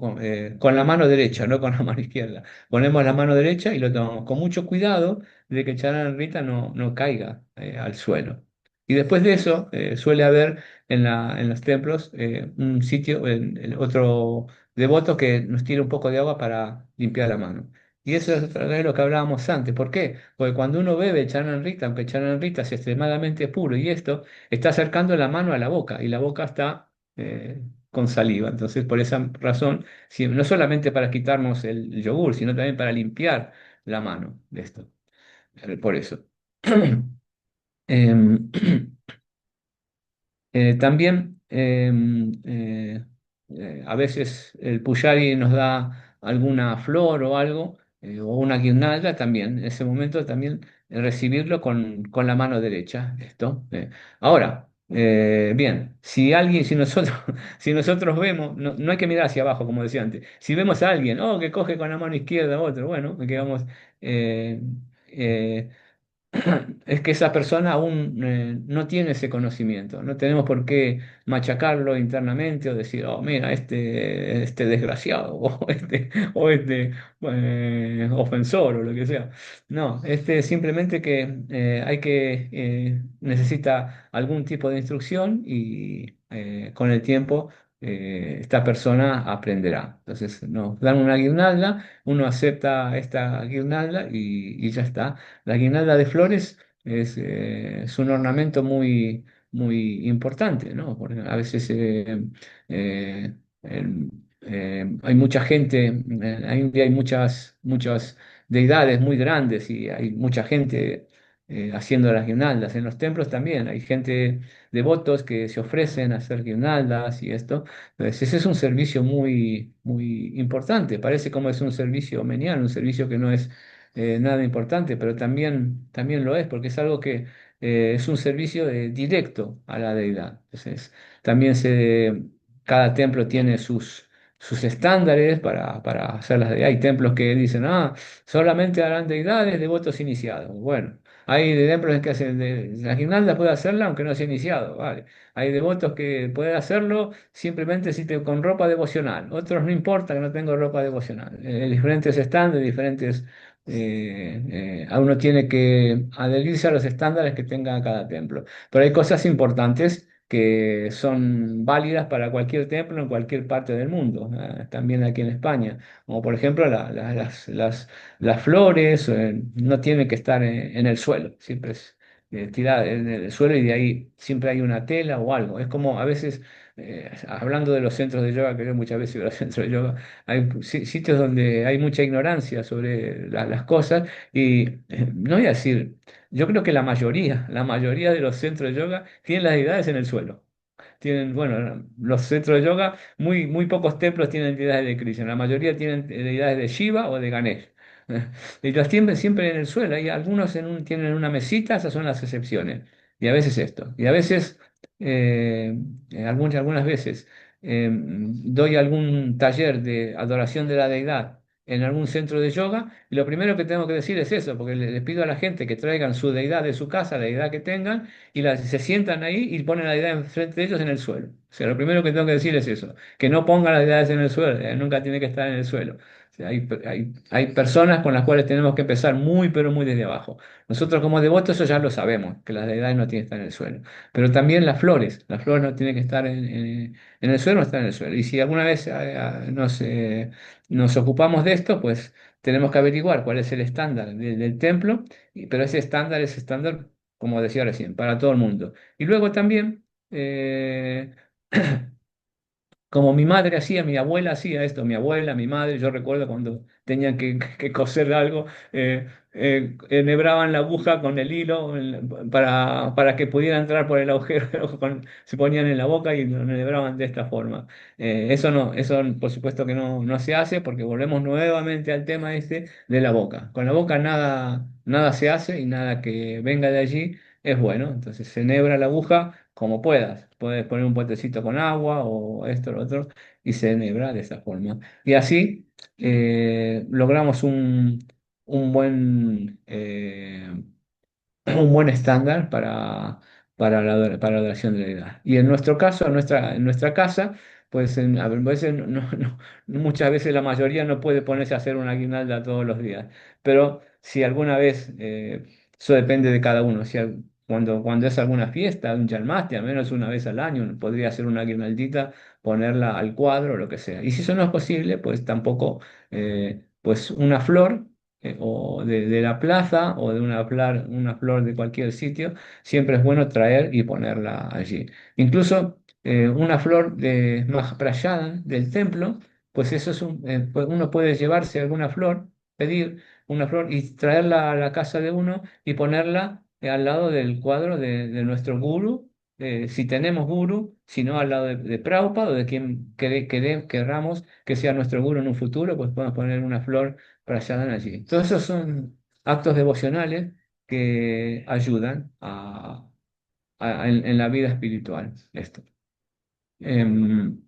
con la mano derecha, no con la mano izquierda. Ponemos la mano derecha y lo tomamos con mucho cuidado de que el chararrita no caiga al suelo. Y después de eso, suele haber en los templos un sitio, el otro devoto que nos tira un poco de agua para limpiar la mano. Y eso es otra vez lo que hablábamos antes. ¿Por qué? Porque cuando uno bebe Chanan Rita, aunque Chanan Rita es extremadamente puro y esto, está acercando la mano a la boca y la boca está con saliva. Entonces, por esa razón, no solamente para quitarnos el yogur, sino también para limpiar la mano de esto. Por eso. Em, también a veces el Puyari nos da alguna flor o algo, o una guirnalda también. En ese momento también recibirlo con la mano derecha. Esto. Ahora, bien, si nosotros, si nosotros vemos, no hay que mirar hacia abajo, como decía antes. Si vemos a alguien, oh, que coge con la mano izquierda otro, bueno, que vamos. eh, eh, es que esa persona aún no tiene ese conocimiento. No tenemos por qué machacarlo internamente o decir, oh, mira, este desgraciado o este ofensor o lo que sea. No, simplemente que necesita algún tipo de instrucción y con el tiempo esta persona aprenderá. Entonces nos dan una guirnalda, uno acepta esta guirnalda y ya está. La guirnalda de flores es un ornamento muy importante, ¿no? Porque a veces eh, el- hay mucha gente, en la India hay muchas deidades muy grandes y hay mucha gente haciendo las guirnaldas. En los templos también hay gente, devotos que se ofrecen a hacer guirnaldas y esto. Entonces, ese es un servicio muy importante. Parece como es un servicio menial, un servicio que no es nada importante, pero también lo es, porque es algo que es un servicio directo a la deidad. Entonces, también cada templo tiene sus estándares para hacer las deidades. Hay templos que dicen, solamente harán deidades devotos iniciados. Bueno, hay templos que hacen la guirnalda puede hacerla aunque no sea iniciado, ¿vale? Hay devotos que pueden hacerlo simplemente con ropa devocional. Otros no importa que no tengo ropa devocional. Diferentes estándares, diferentes a uno tiene que adherirse a los estándares que tenga cada templo. Pero hay cosas importantes que son válidas para cualquier templo en cualquier parte del mundo, también aquí en España. Como por ejemplo las flores no tienen que estar en el suelo, siempre es tirada en el suelo y de ahí siempre hay una tela o algo. Es como a veces, hablando de los centros de yoga, que yo muchas veces voy a los centros de yoga, hay sitios donde hay mucha ignorancia sobre las cosas y no voy a decir, yo creo que la mayoría de los centros de yoga tienen las deidades en el suelo. Tienen, bueno, los centros de yoga, muy pocos templos tienen deidades de Krishna, la mayoría tienen deidades de Shiva o de Ganesh. Y las tienen siempre en el suelo, y algunos tienen una mesita, esas son las excepciones. Y a veces esto. Y a veces, eh, algunas veces, doy algún taller de adoración de la deidad en algún centro de yoga, y lo primero que tengo que decir es eso, porque le pido a la gente que traigan su deidad de su casa, la deidad que tengan, y se sientan ahí y ponen la deidad enfrente de ellos en el suelo. O sea, lo primero que tengo que decir es eso, que no pongan las deidades en el suelo, nunca tiene que estar en el suelo. O sea, hay personas con las cuales tenemos que empezar pero muy desde abajo. Nosotros como devotos eso ya lo sabemos, que las deidades no tienen que estar en el suelo. Pero también las flores no tienen que estar en el suelo, no están en el suelo. Y si alguna vez nos ocupamos de esto, pues tenemos que averiguar cuál es el estándar del templo, pero ese estándar es estándar, como decía recién, para todo el mundo. Y luego también, como mi madre hacía, mi abuela hacía esto, mi abuela, mi madre, yo recuerdo cuando tenían que coser algo, enhebraban la aguja con el hilo para que pudiera entrar por el agujero, se ponían en la boca y lo enhebraban de esta forma. Eso por supuesto que no se hace porque volvemos nuevamente al tema este de la boca. Con la boca nada se hace y nada que venga de allí es bueno. Entonces se enhebra la aguja como puedas. Puedes poner un potecito con agua o esto o lo otro y se enhebra de esa forma. Y así logramos un buen un buen estándar para la adoración de la deidad. Y en nuestro caso, en nuestra casa, pues a veces muchas veces la mayoría no puede ponerse a hacer una guirnalda todos los días. Pero si alguna vez, eso depende de cada uno. Cuando es alguna fiesta, un Yalmasti, al menos una vez al año, uno podría hacer una guirnaldita, ponerla al cuadro, lo que sea. Y si eso no es posible, pues tampoco, pues una flor o de la plaza o de una flor de cualquier sitio, siempre es bueno traer y ponerla allí. Incluso una flor de Mahaprasadam del templo, pues eso pues uno puede llevarse alguna flor, pedir una flor y traerla a la casa de uno y ponerla al lado del cuadro de nuestro guru. Si tenemos guru, si no al lado de Prabhupada o de quien querramos que sea nuestro guru en un futuro, pues podemos poner una flor para allá allí. Todos esos son actos devocionales que ayudan en la vida espiritual. Esto. Em,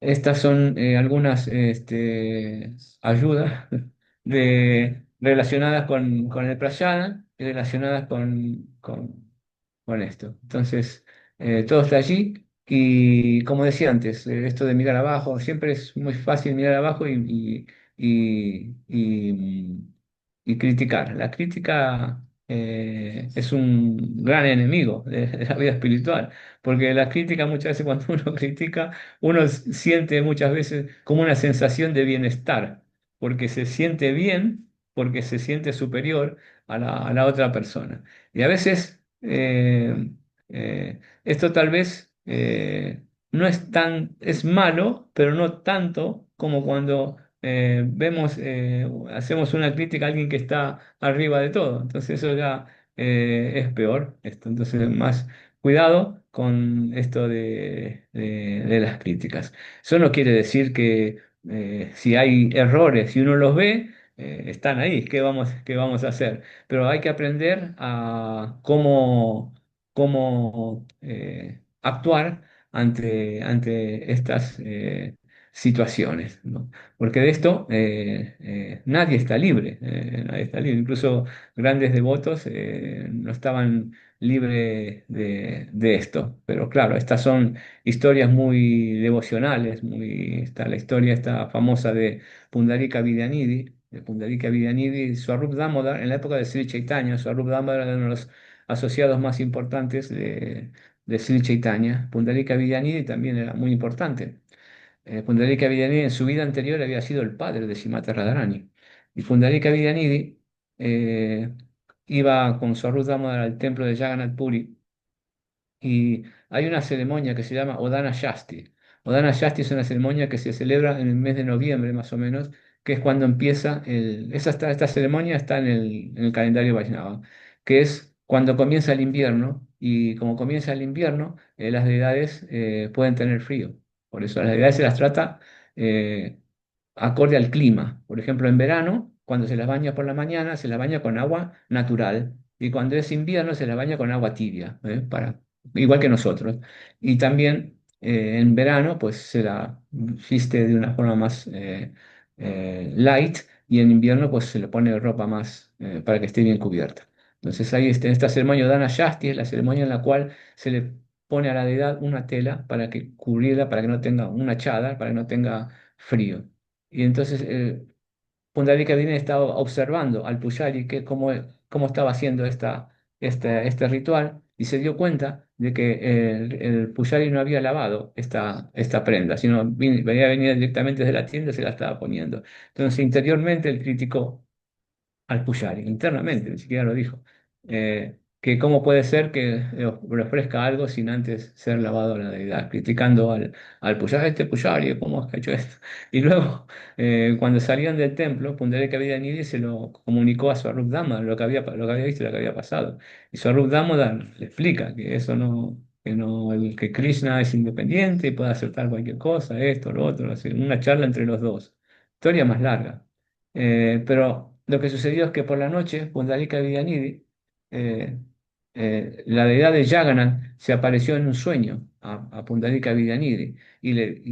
Estas son algunas ayudas relacionadas con el prayana y relacionadas con esto. Entonces, todo está allí y como decía antes, esto de mirar abajo, siempre es muy fácil mirar abajo y criticar. La crítica es un gran enemigo de la vida espiritual, porque la crítica muchas veces cuando uno critica, uno siente muchas veces como una sensación de bienestar, porque se siente bien, porque se siente superior a la otra persona. Y a veces esto tal vez no es es malo, pero no tanto como cuando hacemos una crítica a alguien que está arriba de todo. Entonces eso ya es peor. Esto. Entonces más cuidado con esto de las críticas. Eso no quiere decir que si hay errores, si uno los ve, están ahí. Qué vamos a hacer? Pero hay que aprender a cómo actuar ante estas situaciones, ¿no? Porque de esto nadie está libre, nadie está libre. Incluso grandes devotos no estaban libres de esto. Pero claro, estas son historias muy devocionales, la historia esta famosa de Pundarika Vidyanidhi y Swarup Damodar en la época de Sri Chaitanya. Swarup Damodar era uno de los asociados más importantes de Sri Chaitanya. Pundarika Vidyanidhi también era muy importante. Pundarika Vidyanidhi en su vida anterior había sido el padre de Shrimati Radharani. Y Pundarika Vidyanidhi eh, iba con Swarup Damodar al templo de Jagannath Puri y hay una ceremonia que se llama Odana Shasti. Odana Shasti es una ceremonia que se celebra en el mes de noviembre más o menos, que es cuando empieza esta ceremonia está en el calendario Vaishnava, que es cuando comienza el invierno y como comienza el invierno, las deidades pueden tener frío. Por eso a las deidades se las trata eh, acorde al clima. Por ejemplo, en verano, cuando se las baña por la mañana, se las baña con agua natural. Y cuando es invierno, se las baña con agua tibia, igual que nosotros. Y también en verano, pues se la viste de una forma más light. Y en invierno, pues se le pone ropa más para que esté bien cubierta. Entonces, ahí está, esta ceremonia Dana Shasti es la ceremonia en la cual se le pone a la deidad una tela para que cubrirla, para que no tenga una chadar, para que no tenga frío. Y entonces Pundalika viene estaba observando al Pujari cómo estaba haciendo este ritual y se dio cuenta de que el Pujari no había lavado esta prenda, sino venía directamente de la tienda y se la estaba poniendo. Entonces interiormente él criticó al Puyari, internamente, ni siquiera lo dijo. Que cómo puede ser que le ofrezca algo sin antes ser lavado a la deidad, criticando al Puyari, este Puyari, ¿cómo ha hecho esto? Y luego, cuando salían del templo, Pundereka Vidanidi se lo comunicó a Swarup Damodar lo que había visto y lo que había pasado. Y Swarup Damodar le explica que eso no, que Krishna es independiente y puede aceptar cualquier cosa, esto, lo otro, así, una charla entre los dos. Historia más larga. Pero lo que sucedió es que por la noche, Pundalika Vidyanidhi, eh, la deidad de Jagannath, se apareció en un sueño a Pundalika Vidyanidhi y le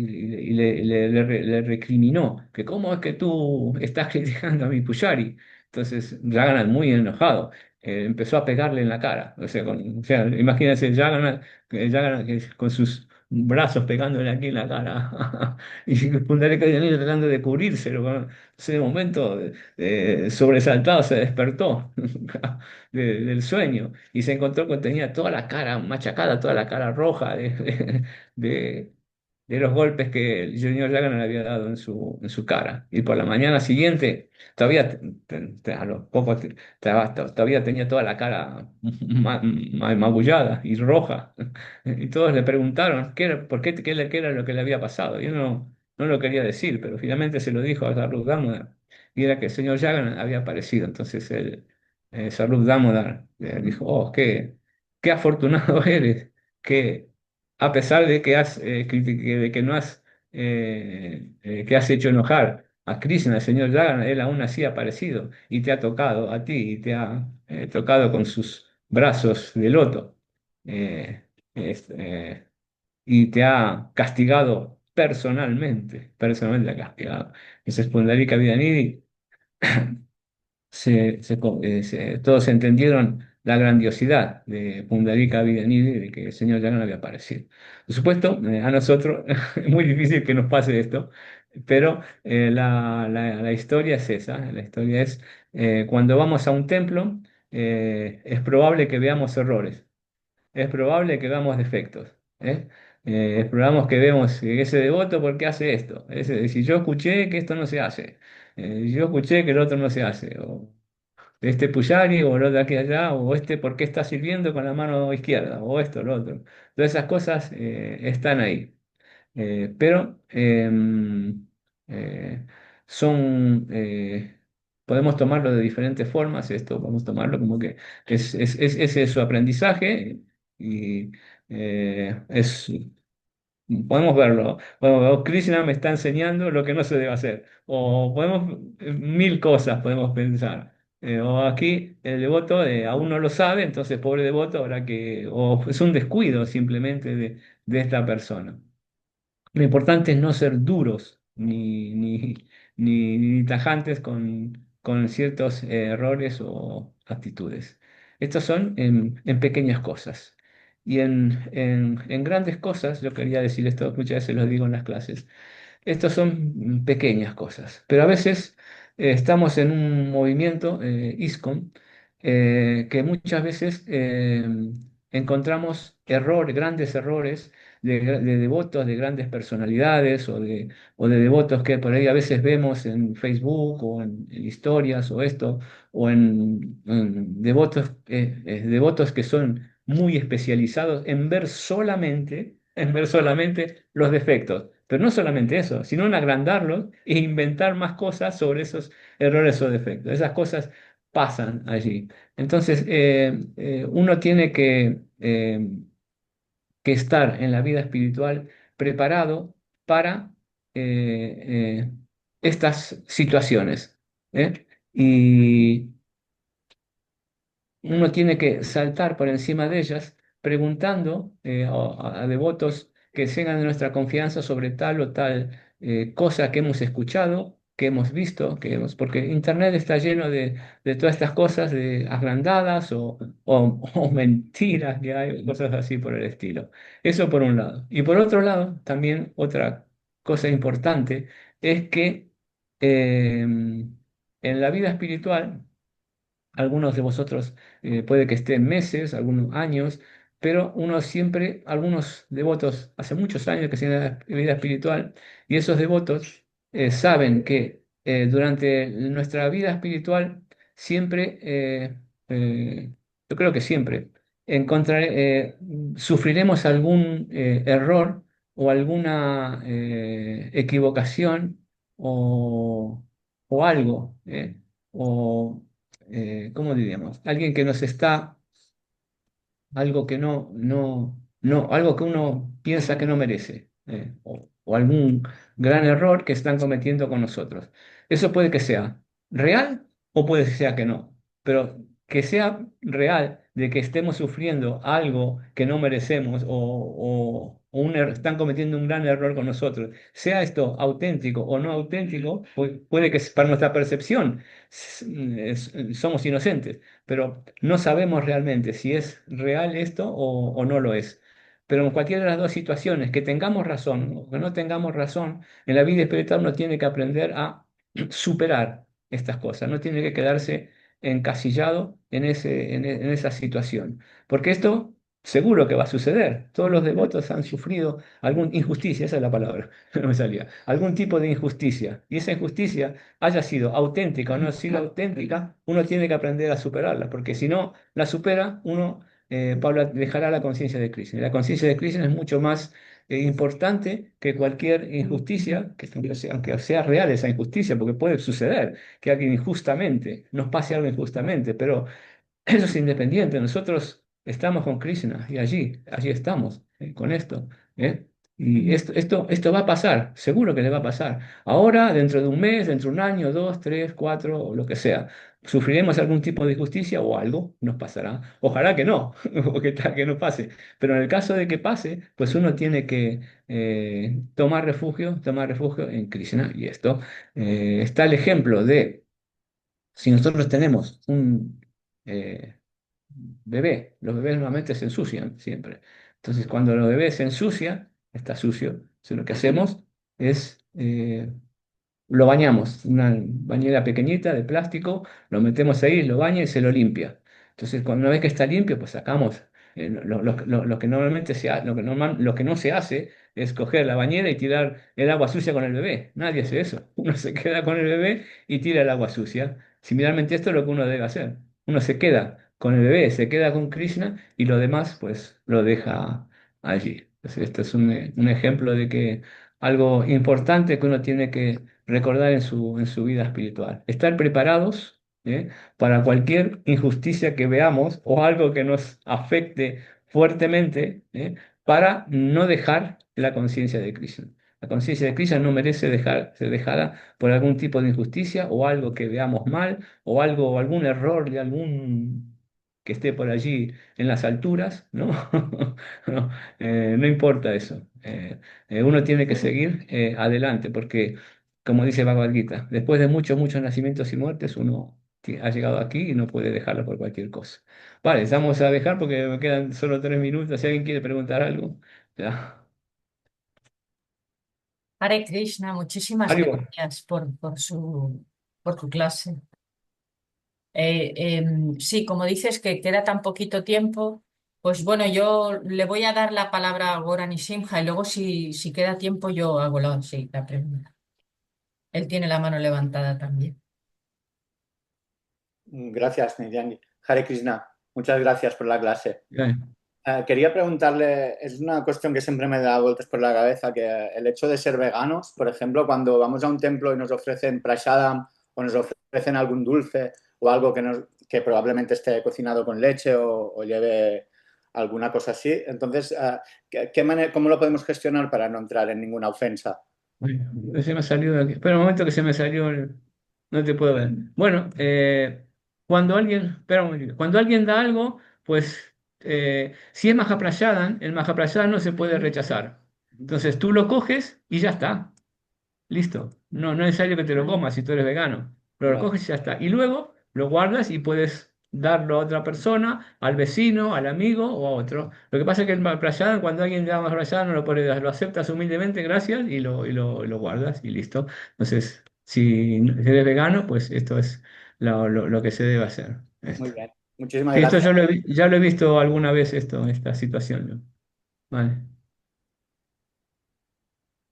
recriminó que cómo es que tú estás criticando a mi Pujari. Entonces, Jagannath, muy enojado, empezó a pegarle en la cara. O sea, imagínense Jagannath con sus brazos pegándole aquí en la cara. Y Pundareka Dhanini tratando de cubrírselo. Bueno, ese momento, sobresaltado, se despertó del sueño y se encontró que tenía toda la cara machacada, toda la cara roja de, de los golpes que el Junior Jagan le había dado en su cara. Y por la mañana siguiente, todavía, a los pocos, todavía tenía toda la cara magullada y roja. Y todos le preguntaron por qué, qué era lo que le había pasado. Y él no lo quería decir, pero finalmente se lo dijo a Saruk Damodar. Y era que el señor Jagan había aparecido. Entonces Saruk Damodar dijo, oh, qué afortunado eres, que a pesar de que de que no has, que has hecho enojar a Krishna, el señor Jagan, él aún así ha aparecido y te ha tocado a ti y te ha tocado con sus brazos de loto eh, es- eh, y te ha castigado personalmente ha castigado. Ese es Pundarika Vidanidi. Todos entendieron la grandiosidad de Pundarika Vidanidi, de que el señor ya no había aparecido. Por supuesto, a nosotros es muy difícil que nos pase esto, pero la historia es esa. La historia es cuando vamos a un templo, es probable que veamos errores, es probable que veamos defectos. ¿Eh? Es probable que vemos que ese devoto, ¿por qué hace esto? Si yo escuché que esto no se hace, yo escuché que el otro no se hace, o este Puyari o el otro de aquí allá, o este por qué está sirviendo con la mano izquierda, o esto, lo otro. Todas esas cosas están ahí. Pero eh, son, podemos tomarlo de diferentes formas, esto podemos tomarlo como que ese es su aprendizaje y es podemos verlo. O Krishna me está enseñando lo que no se debe hacer. O podemos, mil cosas podemos pensar. O aquí el devoto aún no lo sabe, entonces pobre devoto habrá que, o es un descuido simplemente de esta persona. Lo importante es no ser duros ni tajantes con ciertos errores o actitudes. Estos son en pequeñas cosas. Y en grandes cosas, yo quería decir esto, muchas veces lo digo en las clases, estas son pequeñas cosas, pero a veces estamos en un movimiento, ISKCON, que muchas veces encontramos grandes errores de devotos de grandes personalidades o de devotos que por ahí a veces vemos en Facebook o en historias o esto, o en devotos que son muy especializados en ver solamente los defectos. Pero no solamente eso, sino en agrandarlos e inventar más cosas sobre esos errores o defectos. Esas cosas pasan allí. Entonces, uno tiene que estar en la vida espiritual preparado para estas situaciones. ¿Eh? Y uno tiene que saltar por encima de ellas preguntando a devotos que tengan de nuestra confianza sobre tal o tal cosa que hemos escuchado, que hemos visto, porque Internet está lleno de todas estas cosas de agrandadas o mentiras que hay, cosas así por el estilo. Eso por un lado. Y por otro lado, también otra cosa importante es que en la vida espiritual, algunos de vosotros puede que estén meses, algunos años, pero uno siempre, algunos devotos hace muchos años que siguen la vida espiritual y esos devotos saben que durante nuestra vida espiritual siempre, yo creo que siempre, sufriremos algún error o alguna equivocación o algo. O ¿Cómo diríamos? Alguien que nos está, algo que algo que uno piensa que no merece, o algún gran error que están cometiendo con nosotros. Eso puede que sea real o puede que sea que no, pero que sea real de que estemos sufriendo algo que no merecemos están cometiendo un gran error con nosotros. Sea esto auténtico o no auténtico, puede que para nuestra percepción somos inocentes, pero no sabemos realmente si es real esto o no lo es. Pero en cualquiera de las dos situaciones, que tengamos razón o que no tengamos razón, en la vida espiritual uno tiene que aprender a superar estas cosas, no tiene que quedarse encasillado en esa situación. Porque esto seguro que va a suceder. Todos los devotos han sufrido alguna injusticia, esa es la palabra, no me salía, algún tipo de injusticia. Y esa injusticia, haya sido auténtica o no ha sido auténtica, uno tiene que aprender a superarla, porque si no la supera, Pablo dejará la conciencia de Krishna. Y la conciencia de Krishna es mucho más importante que cualquier injusticia, aunque sea real esa injusticia, porque puede suceder que alguien injustamente nos pase algo injustamente, pero eso es independiente. Nosotros estamos con Krishna y allí estamos con esto. ¿eh? Y esto va a pasar, seguro que le va a pasar. Ahora, dentro de un mes, dentro de un año, dos, tres, cuatro, o lo que sea, sufriremos algún tipo de injusticia o algo nos pasará. Ojalá que no, o que no pase. Pero en el caso de que pase, pues uno tiene que tomar refugio en Krishna. Y esto está el ejemplo de si nosotros tenemos un eh, bebé, los bebés normalmente se ensucian siempre. Entonces, cuando los bebés se ensucian, está sucio. Entonces, lo que hacemos es lo bañamos, una bañera pequeñita de plástico, lo metemos ahí, lo baña y se lo limpia. Entonces, cuando una vez que está limpio, pues sacamos lo que normalmente lo que no se hace es coger la bañera y tirar el agua sucia con el bebé. Nadie hace eso. Uno se queda con el bebé y tira el agua sucia. Similarmente, esto es lo que uno debe hacer. Uno se queda con el bebé, se queda con Krishna y lo demás, pues lo deja allí. Entonces, esto es un ejemplo de que algo importante que uno tiene que recordar en su vida espiritual. Estar preparados para cualquier injusticia que veamos o algo que nos afecte fuertemente para no dejar la conciencia de Krishna. La conciencia de Krishna no merece ser dejada por algún tipo de injusticia o algo que veamos mal o algo, o algún error de algún que esté por allí en las alturas, ¿no? No, no importa eso. Uno tiene que seguir adelante porque como dice Bhagavad Gita, después de muchos, muchos nacimientos y muertes, uno ha llegado aquí y no puede dejarlo por cualquier cosa. Vale, vamos a dejar porque me quedan solo 3 minutos. Si alguien quiere preguntar algo, ya. Hare Krishna, muchísimas Arriba. gracias por tu clase. Sí, como dices que queda tan poquito tiempo, pues bueno, yo le voy a dar la palabra a Goran y Simha y luego si queda tiempo yo hago la pregunta. Él tiene la mano levantada también. Gracias, Nidhyani. Hare Krishna, muchas gracias por la clase. Ya. Quería preguntarle, es una cuestión que siempre me da vueltas por la cabeza, que el hecho de ser veganos, por ejemplo, cuando vamos a un templo y nos ofrecen prashadam o nos ofrecen algún dulce o algo que probablemente esté cocinado con leche o lleve alguna cosa así, entonces, ¿cómo lo podemos gestionar para no entrar en ninguna ofensa? Bueno, se me salió de aquí. Espera un momento que se me salió. No te puedo ver. Bueno, espera un momentito. Cuando alguien da algo, pues si es Mahaprasadam, el Mahaprasadam no se puede rechazar. Entonces tú lo coges y ya está. Listo. No, no es necesario que te lo comas si tú eres vegano. Pero lo Vale, coges y ya está. Y luego lo guardas y puedes darlo a otra persona, al vecino, al amigo o a otro. Lo que pasa es que el prasada, cuando alguien le da más prasada, no lo puede dar. Lo aceptas humildemente, gracias, y lo guardas y listo. Entonces, si eres vegano, pues esto es lo que se debe hacer. muy Esto. bien. Muchísimas Sí, esto gracias. ya lo he visto alguna vez, esta situación. ¿No? Vale.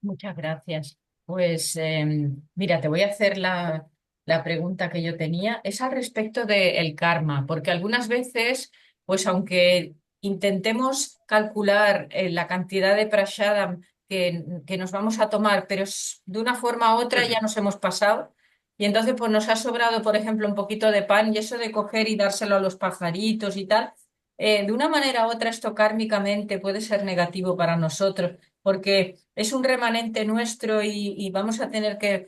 Muchas gracias. Pues mira, te voy a hacer la pregunta que yo tenía. Es al respecto del karma, porque algunas veces, pues aunque intentemos calcular la cantidad de prashadam que nos vamos a tomar, pero de una forma u otra ya nos hemos pasado. Y entonces pues nos ha sobrado, por ejemplo, un poquito de pan y eso de coger y dárselo a los pajaritos y tal. De una manera u otra esto kármicamente puede ser negativo para nosotros porque es un remanente nuestro y vamos a tener que,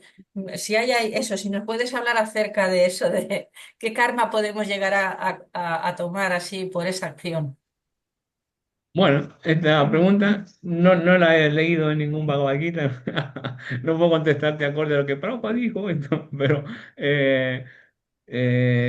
si hay eso, si nos puedes hablar acerca de eso, de qué karma podemos llegar a tomar así por esa acción. Bueno, esta pregunta no la he leído en ningún Bhagavad Gita. No puedo contestarte acorde a lo que Prabhupada dijo, pero eh,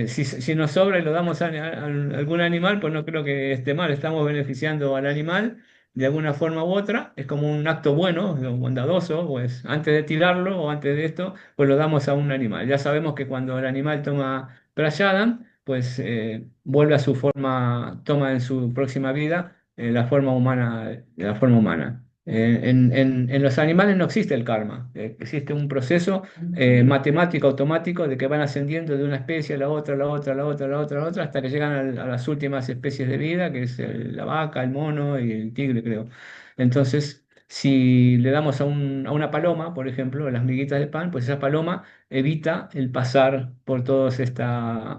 si nos sobra y lo damos a algún animal, pues no creo que esté mal. Estamos beneficiando al animal de alguna forma u otra. Es como un acto bueno, bondadoso, pues antes de tirarlo o antes de esto, pues lo damos a un animal. Ya sabemos que cuando el animal toma prayadam, pues vuelve a su forma, toma en su próxima vida la forma humana, la forma humana. En los animales no existe el karma, existe un proceso matemático automático de que van ascendiendo de una especie a la otra, a la otra, a la otra, a la otra, a la otra, hasta que llegan a las últimas especies de vida, que es la vaca, el mono y el tigre, creo. Entonces, si le damos a una paloma, por ejemplo, las miguitas de pan, pues esa paloma evita el pasar por todas estas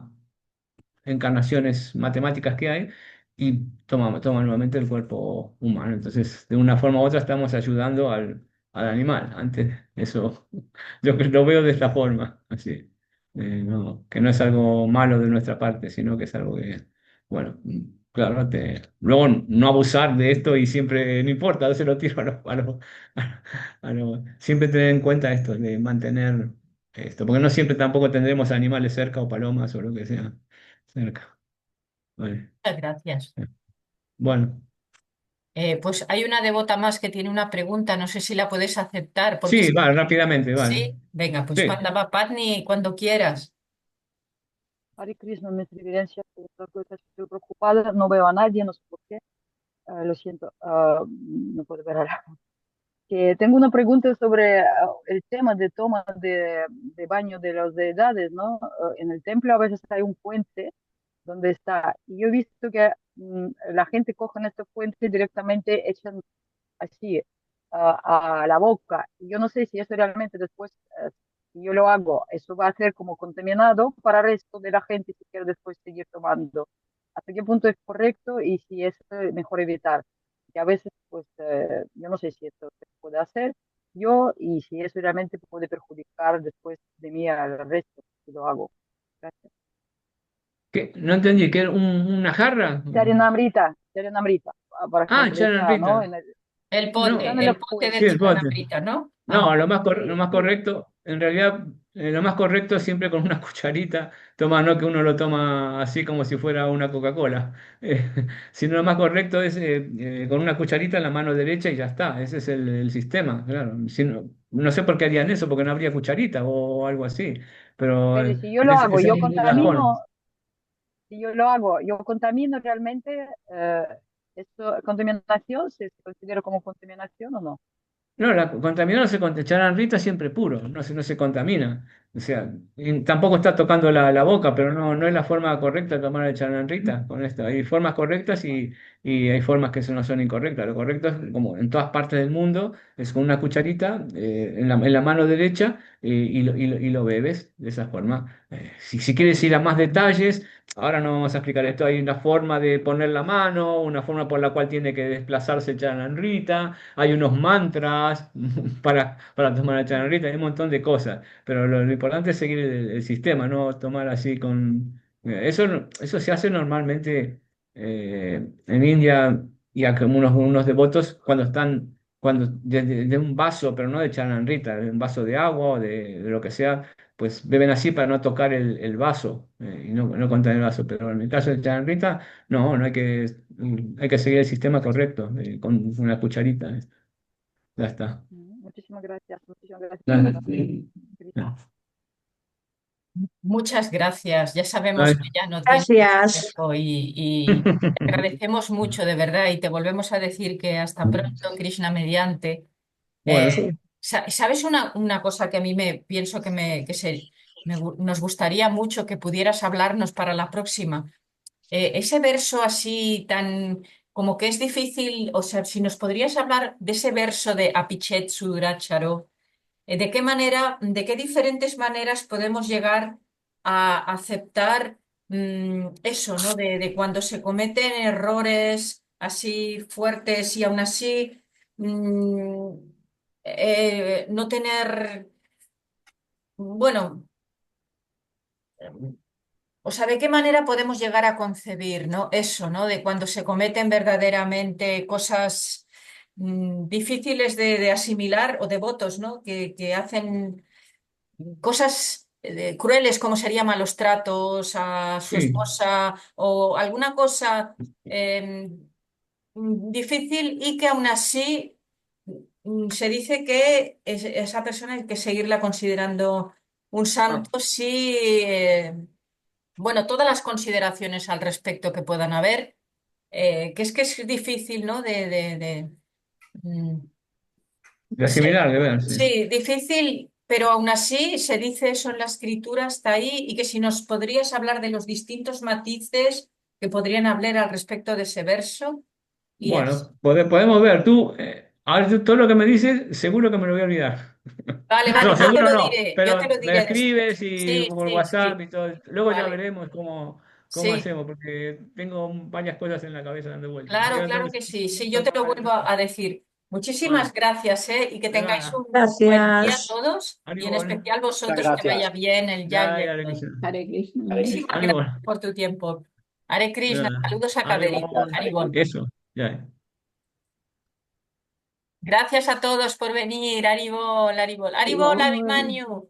encarnaciones matemáticas que hay y toma nuevamente el cuerpo humano. Entonces, de una forma u otra estamos ayudando al animal. Antes, eso yo lo veo de esta forma, así. Que no es algo malo de nuestra parte, sino que es algo que, bueno, claro, luego no abusar de esto y siempre, no importa, yo se lo tiro siempre tener en cuenta esto, de mantener esto, porque no siempre tampoco tendremos animales cerca o palomas o lo que sea cerca. Vale. Muchas gracias. Bueno, Pues hay una devota más que tiene una pregunta, no sé si la puedes aceptar, porque sí, vale, rápidamente, vale. sí, venga, pues Sí, Pandava Padni, cuando quieras. Hare Krishna, mis reverencias, estoy preocupada, no veo a nadie, no sé por qué, lo siento, no puedo ver ahora. Que tengo una pregunta sobre el tema de toma de baño de las deidades, ¿no? En el templo a veces hay un puente donde está, y yo he visto que la gente coge en este puente directamente, echan así a la boca. Y yo no sé si eso realmente después, si yo lo hago, eso va a ser como contaminado para el resto de la gente si quiere después seguir tomando. ¿Hasta qué punto es correcto y si es mejor evitar? Que a veces, pues, yo no sé si esto se puede hacer yo y si eso realmente puede perjudicar después de mí al resto si lo hago. Gracias. no entendí, ¿que era una jarra? Charinamrita, por Ah, ejemplo, está, ¿no? charla. Está No, en el El pote sí, del puente. el bote. Chitramrita, ¿no? No, Ah, lo más correcto, en realidad, lo más correcto es siempre con una cucharita, toma, no que uno lo toma así como si fuera una Coca-Cola, sino lo más correcto es con una cucharita en la mano derecha y ya está, ese es el sistema, claro. Si no, no sé por qué harían eso, porque no habría cucharita o algo así, pero Pero si yo lo hago, esa es la forma. si yo lo hago, yo contamino realmente, ¿esto, contaminación, se considera como contaminación o no? No, la contaminado no se echarán Rita siempre puro, no se contamina. O sea, y tampoco está tocando la boca, pero no es la forma correcta de tomar el Rita con esto. Hay formas correctas y hay formas que no son incorrectas. Lo correcto es, como en todas partes del mundo, es con una cucharita en la mano derecha y lo bebes de esa forma. Si quieres ir a más detalles, ahora no vamos a explicar esto. Hay una forma de poner la mano, una forma por la cual tiene que desplazarse el Rita, hay unos mantras para tomar la charrita, hay un montón de cosas, pero lo importante es seguir el sistema, no tomar así con... Eso, eso se hace normalmente en India y acá unos devotos cuando están de un vaso, pero no de charrita, de un vaso de agua o de lo que sea, pues beben así para no tocar el vaso y no contaminar el vaso, pero en el caso de charrita, no hay que seguir el sistema correcto, con una cucharita. Ya está. Muchísimas gracias, muchísimas gracias. Nada. No. muchas gracias. Ya sabemos Ay. que ya no tienes Gracias. tiempo y te agradecemos mucho, de verdad, y te volvemos a decir que hasta pronto, Krishna mediante. Eh, Bueno, ¿Sabes una cosa que a mí me pienso nos gustaría mucho que pudieras hablarnos para la próxima? Ese verso así tan como que es difícil, o sea, si nos podrías hablar de ese verso de Apichet Suduracharo, ¿de qué manera, de qué diferentes maneras podemos llegar a aceptar eso, ¿no? De cuando se cometen errores así fuertes y aún así mm, no tener, bueno, o sea, ¿de qué manera podemos llegar a concebir, ¿no? Eso, ¿no? De cuando se cometen verdaderamente cosas difíciles de asimilar o devotos, ¿no? Que hacen cosas crueles como serían malos tratos a su Sí, esposa o alguna cosa difícil y que aún así se dice que esa persona hay que seguirla considerando un santo si, bueno, todas las consideraciones al respecto que puedan haber, que es difícil, ¿no? Mm, de sí, asimilar, de ver, sí. sí, difícil, pero aún así se dice eso en la escritura, está ahí, y que si nos podrías hablar de los distintos matices que podrían hablar al respecto de ese verso, y es. Bueno, podemos ver, tú, ahora todo lo que me dices, seguro que me lo voy a olvidar. Vale, No, vale, seguro no, yo te pero lo me diré después. escribes y Sí, por sí, WhatsApp sí, y todo. Luego ya vale, veremos cómo sí, hacemos, porque tengo varias cosas en la cabeza dando vueltas. claro, Ahora tengo claro que que sí, sí, yo te lo tomar. vuelvo a decir. Muchísimas Bueno, gracias, y que de tengáis nada. un buen día Gracias. todos, y en Ánimo, especial Muchas vosotros, que vaya gracias. bien el ya, yagya ya, y Hare todo. Krishna. Hare Krishna. Hare Muchísimas Krishna. Ánimo, gracias por tu tiempo. Hare de Krishna, nada. saludos a Ánimo, Caderito, Gracias, Hare Haribol. Krishna. eso, ya. Gracias a todos por venir, Haribol, Haribol. Haribol, Igual. Abimanyu.